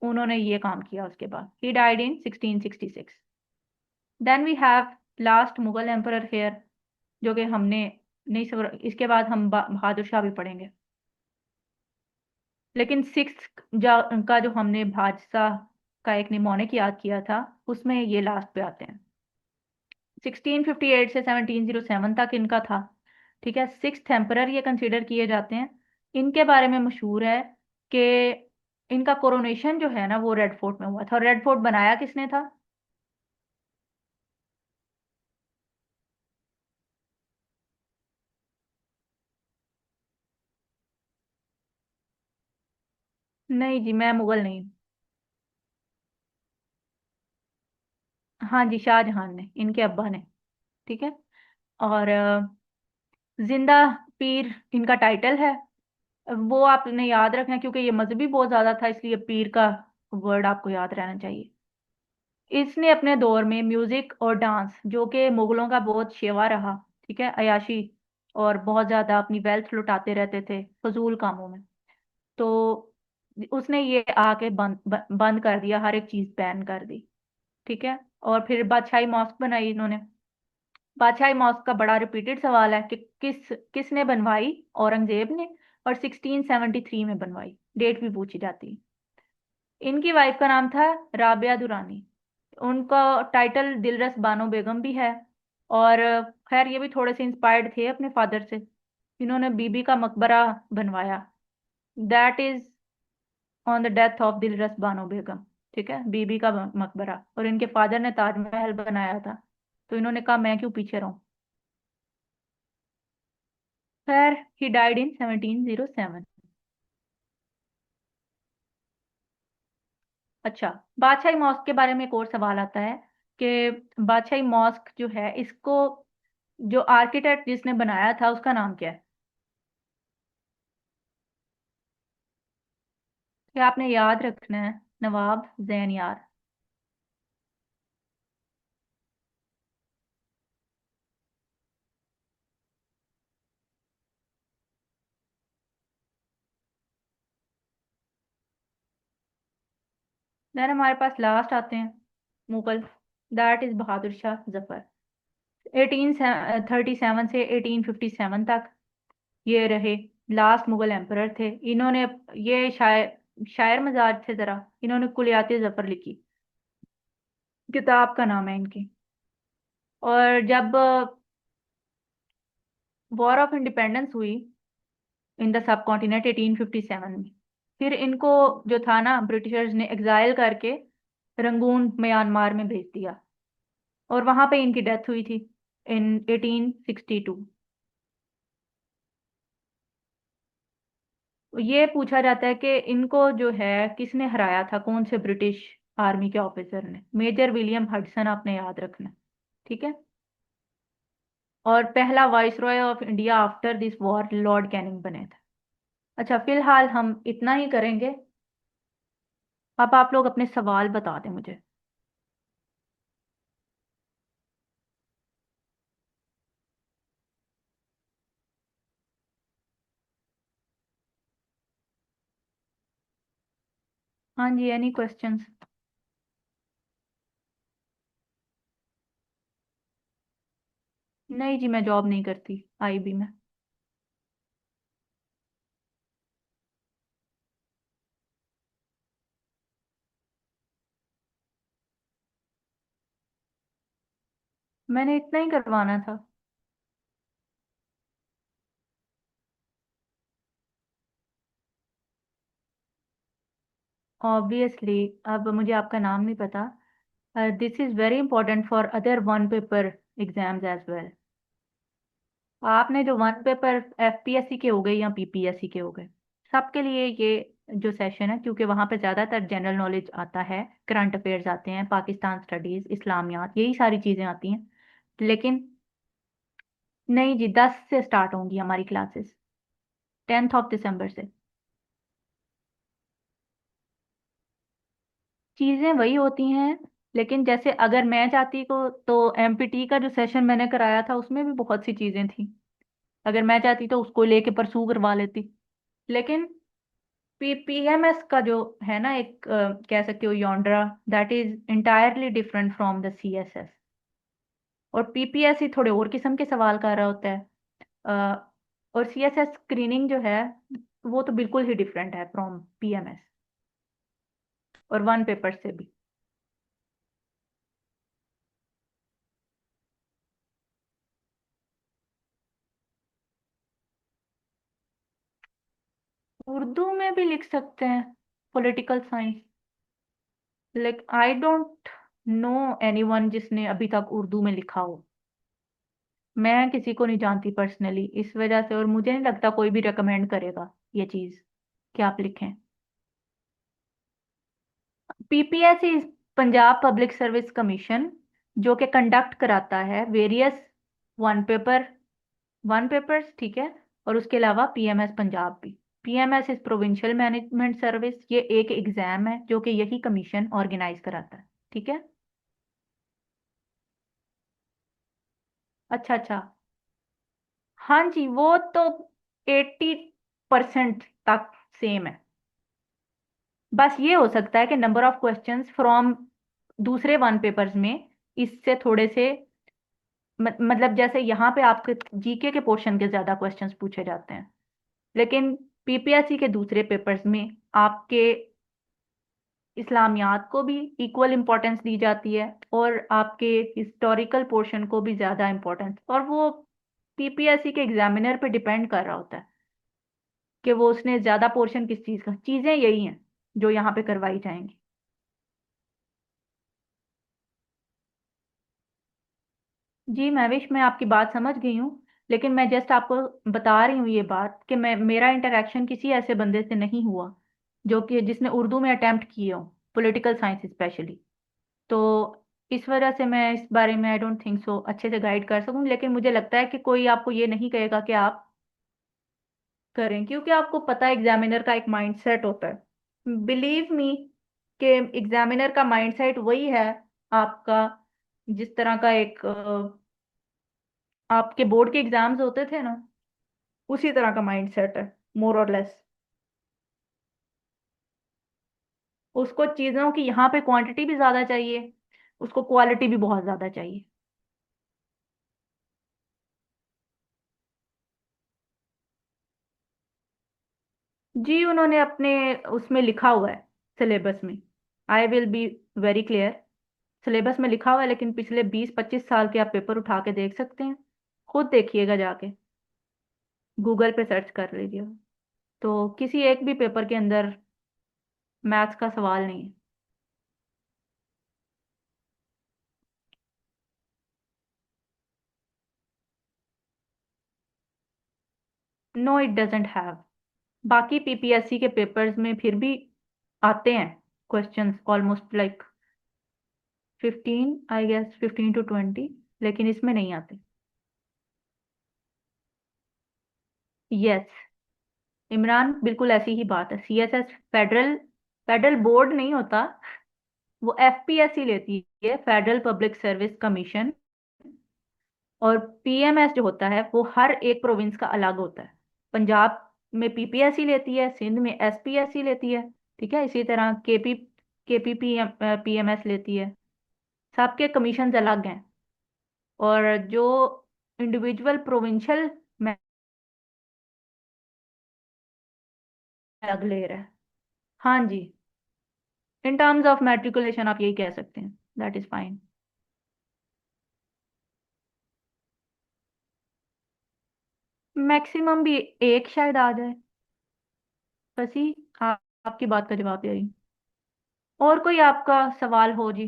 उन्होंने ये काम किया। उसके बाद he died in 1666। Then we have last Mughal emperor here, जो कि हमने नहीं सवर, इसके बाद हम बहादुर शाह भी पढ़ेंगे। लेकिन सिक्स का जो हमने बादशाह का एक निमोनिक याद किया था, उसमें ये लास्ट पे आते हैं। 1658 से 1707 तक इनका था। ठीक है, सिक्स एम्परर ये कंसीडर किए जाते हैं। इनके बारे में मशहूर है कि इनका कोरोनेशन जो है ना वो रेड फोर्ट में हुआ था। और रेड फोर्ट बनाया किसने था? नहीं जी, मैं मुगल नहीं। हाँ जी, शाहजहां ने, इनके अब्बा ने। ठीक है। और जिंदा पीर इनका टाइटल है। वो आपने याद रखना है, क्योंकि ये मजहबी बहुत ज्यादा था, इसलिए पीर का वर्ड आपको याद रहना चाहिए। इसने अपने दौर में म्यूजिक और डांस, जो कि मुगलों का बहुत शेवा रहा, ठीक है, अयाशी, और बहुत ज्यादा अपनी वेल्थ लुटाते रहते थे फजूल कामों में, तो उसने ये आके बंद कर दिया, हर एक चीज बैन कर दी। ठीक है। और फिर बादशाही मॉस्क बनाई इन्होंने। बादशाही मॉस्क का बड़ा रिपीटेड सवाल है कि किसने बनवाई? औरंगजेब ने। और 1673 में बनवाई, डेट भी पूछी जाती है। इनकी वाइफ का नाम था राबिया दुरानी। उनका टाइटल दिलरस बानो बेगम भी है। और खैर ये भी थोड़े से इंस्पायर्ड थे अपने फादर से। इन्होंने बीबी का मकबरा बनवाया। That is on the death of Dilras Bano Begum. ठीक है, बीबी का मकबरा। और इनके फादर ने ताजमहल बनाया था, तो इन्होंने कहा मैं क्यों पीछे रहूं। खैर, ही डाइड इन 1707। अच्छा, बादशाही मॉस्क के बारे में एक और सवाल आता है कि बादशाही मॉस्क जो है, इसको जो आर्किटेक्ट जिसने बनाया था उसका नाम क्या है? ये आपने याद रखना है, नवाब जैन यार। देन हमारे पास लास्ट आते हैं मुगल। That is Bahadur Shah Zafar. 1837 से 1857 तक ये रहे। लास्ट मुगल एम्परर थे इन्होंने। ये शायर शायर मजाज थे जरा। इन्होंने कुलियात जफर लिखी, किताब का नाम है इनकी। और जब वॉर ऑफ इंडिपेंडेंस हुई इन द सब कॉन्टिनेंट 1857 में, फिर इनको जो था ना, ब्रिटिशर्स ने एग्जाइल करके रंगून म्यांमार में भेज दिया। और वहां पे इनकी डेथ हुई थी इन 1862। ये पूछा जाता है कि इनको जो है किसने हराया था, कौन से ब्रिटिश आर्मी के ऑफिसर ने? मेजर विलियम हडसन, आपने याद रखना। ठीक है। और पहला vice Roy of India after this war Lord Canning बने थे। अच्छा, फिलहाल हम इतना ही करेंगे। अब आप लोग अपने सवाल बता दें मुझे। हाँ जी, एनी क्वेश्चंस? नहीं जी, मैं जॉब नहीं करती आईबी में। मैंने इतना ही करवाना था। ऑब्वियसली। अब मुझे आपका नाम नहीं पता। This is very important for other one paper exams as well. आपने जो वन पेपर एफपीएससी के हो गए या पीपीएससी के हो गए, सबके लिए ये जो सेशन है, क्योंकि वहां पे ज्यादातर जनरल नॉलेज आता है, करंट अफेयर्स आते हैं, पाकिस्तान स्टडीज, इस्लामियात, यही सारी चीजें आती हैं। लेकिन नहीं जी, 10 से स्टार्ट होंगी हमारी क्लासेस, 10 दिसंबर से। चीजें वही होती हैं। लेकिन जैसे अगर मैं चाहती को, तो एमपीटी का जो सेशन मैंने कराया था उसमें भी बहुत सी चीजें थी। अगर मैं चाहती तो उसको लेके परसू करवा लेती। लेकिन पीएमएस का जो है ना, एक कह सकते हो यॉन्ड्रा, that is entirely different from the CSS. और पीपीएससी थोड़े और किस्म के सवाल कर रहा होता है। अ, और सीएसएस स्क्रीनिंग जो है वो तो बिल्कुल ही डिफरेंट है फ्रॉम पीएमएस, और वन पेपर से भी। उर्दू में भी लिख सकते हैं, political science. Like I don't know anyone जिसने अभी तक उर्दू में लिखा हो। मैं किसी को नहीं जानती पर्सनली इस वजह से, और मुझे नहीं लगता कोई भी रेकमेंड करेगा ये चीज़ कि आप लिखें। PPS is Punjab public service commission, जो कि कंडक्ट कराता है various one paper one papers, ठीक है। और उसके अलावा पीएमएस पंजाब भी। PMS is provincial management service, ये एक एग्जाम है जो कि यही कमीशन ऑर्गेनाइज कराता है, ठीक है। अच्छा अच्छा। हाँ जी, वो तो 80% तक सेम है। बस ये हो सकता है कि नंबर ऑफ क्वेश्चंस फ्रॉम दूसरे वन पेपर्स में इससे थोड़े से मतलब जैसे यहाँ पे आपके जीके के पोर्शन के ज्यादा क्वेश्चंस पूछे जाते हैं, लेकिन पीपीएससी के दूसरे पेपर्स में आपके इस्लामियात को भी इक्वल इम्पोर्टेंस दी जाती है, और आपके हिस्टोरिकल पोर्शन को भी ज्यादा इम्पोर्टेंस, और वो पीपीएससी के एग्जामिनर पे डिपेंड कर रहा होता है कि वो उसने ज्यादा पोर्शन किस चीज का। चीजें यही हैं जो यहाँ पे करवाई जाएंगी। जी महविश, मैं आपकी बात समझ गई हूँ, लेकिन मैं जस्ट आपको बता रही हूँ ये बात कि मैं मेरा इंटरेक्शन किसी ऐसे बंदे से नहीं हुआ जो कि जिसने उर्दू में अटेम्प्ट किए हो, पॉलिटिकल साइंस स्पेशली। तो इस वजह से मैं इस बारे में आई डोंट थिंक सो अच्छे से गाइड कर सकूँ, लेकिन मुझे लगता है कि कोई आपको ये नहीं कहेगा कि आप करें, क्योंकि आपको पता है एग्जामिनर का एक माइंडसेट होता है। बिलीव मी कि एग्जामिनर का माइंडसेट वही है आपका, जिस तरह का एक आपके बोर्ड के एग्जाम्स होते थे ना, उसी तरह का माइंडसेट है, मोर और लेस। उसको चीजों की यहाँ पे क्वांटिटी भी ज्यादा चाहिए, उसको क्वालिटी भी बहुत ज्यादा चाहिए। जी उन्होंने अपने उसमें लिखा हुआ है, सिलेबस में। I will be very clear, syllabus में लिखा हुआ है, लेकिन पिछले 20-25 साल के आप पेपर उठा के देख सकते हैं, खुद देखिएगा जाके, गूगल पे सर्च कर लीजिए। तो किसी एक भी पेपर के अंदर मैथ्स का सवाल नहीं है। No it doesn't have. बाकी पीपीएससी के पेपर्स में फिर भी आते हैं questions, almost like 15, I guess 15 to 20, लेकिन इसमें नहीं आते। यस इमरान, बिल्कुल ऐसी ही बात है। सीएसएस फेडरल फेडरल बोर्ड नहीं होता, वो एफपीएससी लेती है, फेडरल पब्लिक सर्विस कमीशन। और पीएमएस जो होता है वो हर एक प्रोविंस का अलग होता है। पंजाब में पीपीएससी लेती है, सिंध में एसपीएससी लेती है, ठीक है। इसी तरह केपी पीएमएस लेती है। सबके कमीशन अलग हैं, और जो इंडिविजुअल प्रोविंशियल में अलग ले रहा है। हाँ जी, इन टर्म्स ऑफ मैट्रिकुलेशन आप यही कह सकते हैं, दैट इज फाइन। मैक्सिमम भी एक शायद आ जाए, बस ही। आपकी बात का जवाब यही। और कोई आपका सवाल हो जी।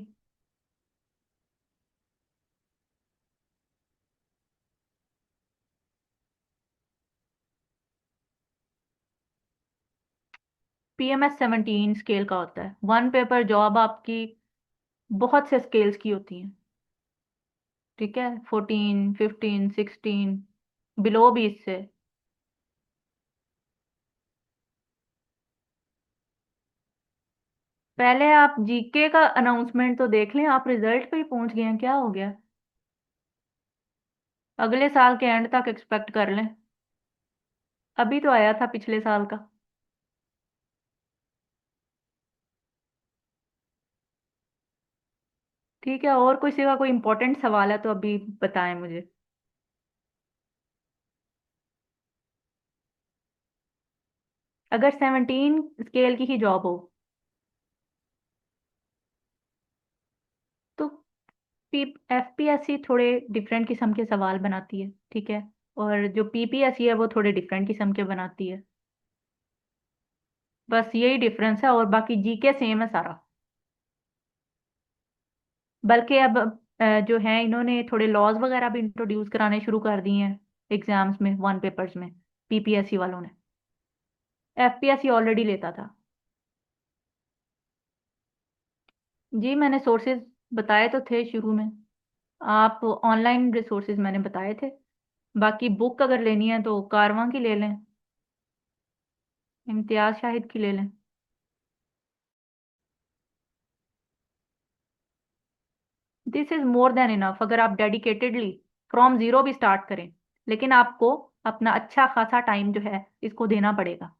पीएमएस 17 स्केल का होता है। वन पेपर जॉब आपकी बहुत से स्केल्स की होती है, ठीक है। 14, 15, 16, बिलो भी इससे। पहले आप जीके का अनाउंसमेंट तो देख लें, आप रिजल्ट पे ही पहुंच गए हैं, क्या हो गया। अगले साल के एंड तक एक्सपेक्ट कर लें। अभी तो आया था पिछले साल का। ठीक है, और कोई सिवा कोई इंपॉर्टेंट सवाल है तो अभी बताएं मुझे। अगर 17 स्केल की ही जॉब हो तो पी एफपीएससी थोड़े डिफरेंट किस्म के सवाल बनाती है, ठीक है। और जो पीपीएससी है वो थोड़े डिफरेंट किस्म के बनाती है। बस यही डिफरेंस है, और बाकी जीके सेम है सारा। बल्कि अब जो है इन्होंने थोड़े लॉज वगैरह भी इंट्रोड्यूस कराने शुरू कर दिए हैं एग्जाम्स में, वन पेपर्स में, पीपीएससी वालों ने। एफपीएससी ऑलरेडी लेता था। जी मैंने सोर्सेज बताए तो थे शुरू में। आप ऑनलाइन रिसोर्सेज मैंने बताए थे। बाकी बुक अगर लेनी है तो कारवां की ले लें, इम्तियाज शाहिद की ले लें। This is more than enough अगर आप डेडिकेटेडली फ्रॉम जीरो भी स्टार्ट करें, लेकिन आपको अपना अच्छा खासा टाइम जो है इसको देना पड़ेगा।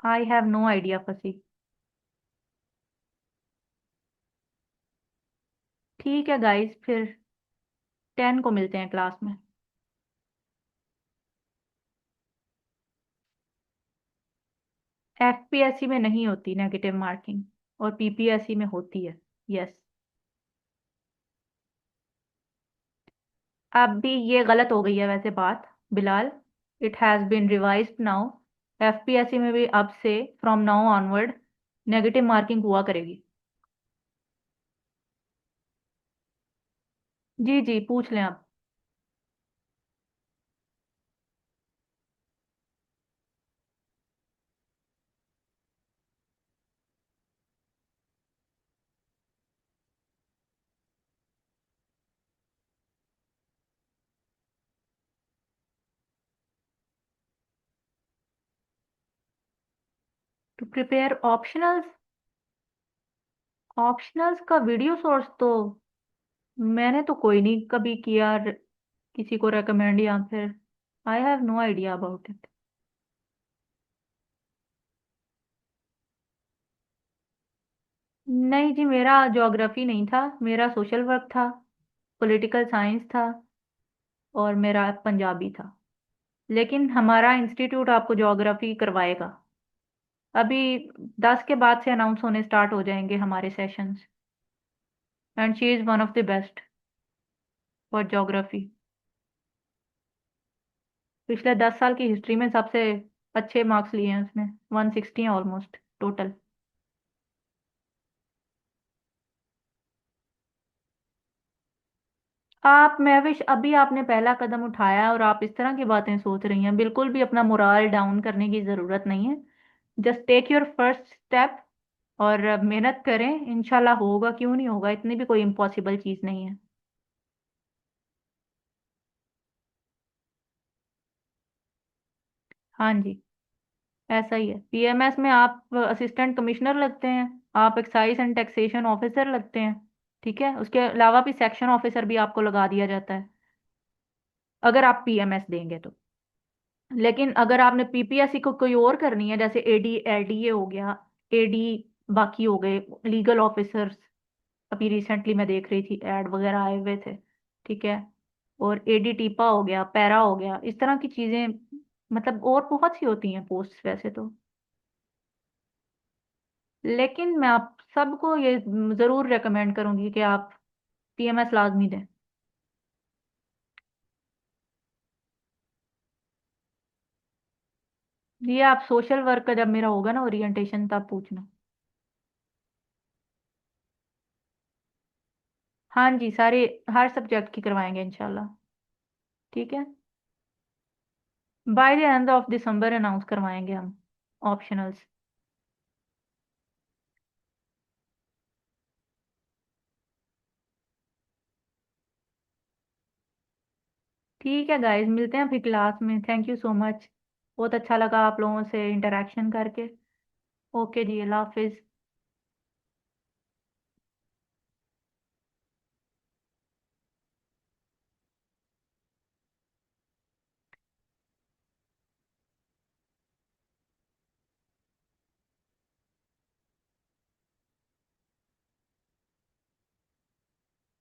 आई हैव नो आइडिया फसी। ठीक है गाइस, फिर 10 को मिलते हैं क्लास में। एफपीएससी में नहीं होती नेगेटिव मार्किंग, और पीपीएससी में होती है। यस। अब भी ये गलत हो गई है वैसे बात, Bilal. It has been revised now. FPSC में भी अब से from now onward negative marking हुआ करेगी। जी जी, पूछ लें आप। To prepare optionals. ऑप्शनल्स का वीडियो सोर्स तो मैंने तो कोई नहीं कभी किया किसी को रेकमेंड, या फिर I have no idea about it. नहीं जी, मेरा ज्योग्राफी नहीं था, मेरा सोशल वर्क था, पॉलिटिकल साइंस था, और मेरा पंजाबी था। लेकिन हमारा इंस्टीट्यूट आपको ज्योग्राफी करवाएगा। अभी 10 के बाद से अनाउंस होने स्टार्ट हो जाएंगे हमारे sessions. And she is one of the best for geography. पिछले 10 साल की हिस्ट्री में सबसे अच्छे मार्क्स लिए हैं उसने, 160 है ऑलमोस्ट टोटल। आप महविश, अभी आपने पहला कदम उठाया है और आप इस तरह की बातें सोच रही हैं, बिल्कुल भी अपना मोराल डाउन करने की ज़रूरत नहीं है। Just take your first step और मेहनत करें, इंशाल्लाह होगा, क्यों नहीं होगा, इतनी भी कोई इम्पॉसिबल चीज़ नहीं है। हाँ जी, ऐसा ही है। पीएमएस में आप असिस्टेंट कमिश्नर लगते हैं, आप एक्साइज एंड टैक्सेशन ऑफिसर लगते हैं, ठीक है। उसके अलावा भी सेक्शन ऑफिसर भी आपको लगा दिया जाता है अगर आप पीएमएस देंगे तो। लेकिन अगर आपने पीपीएससी को कोई और करनी है, जैसे एडी एलडीए हो गया, एडी बाकी हो गए लीगल ऑफिसर्स, अभी रिसेंटली मैं देख रही थी एड वगैरह आए हुए थे, ठीक है। और एडी टीपा हो गया, पैरा हो गया, इस तरह की चीजें, मतलब और बहुत सी होती हैं पोस्ट वैसे तो। लेकिन मैं आप सबको ये जरूर रेकमेंड करूंगी कि आप पीएमएस लाजमी दें। ये आप सोशल वर्क का जब मेरा होगा ना ओरिएंटेशन तब पूछना। हाँ जी, सारे हर सब्जेक्ट की करवाएंगे इंशाल्लाह। ठीक है। By the end of December announce करवाएंगे हम ऑप्शनल्स। ठीक है गाइस, मिलते हैं फिर क्लास में। Thank you so much. बहुत अच्छा लगा आप लोगों से इंटरेक्शन करके। ओके जी, अल्लाह हाफिज।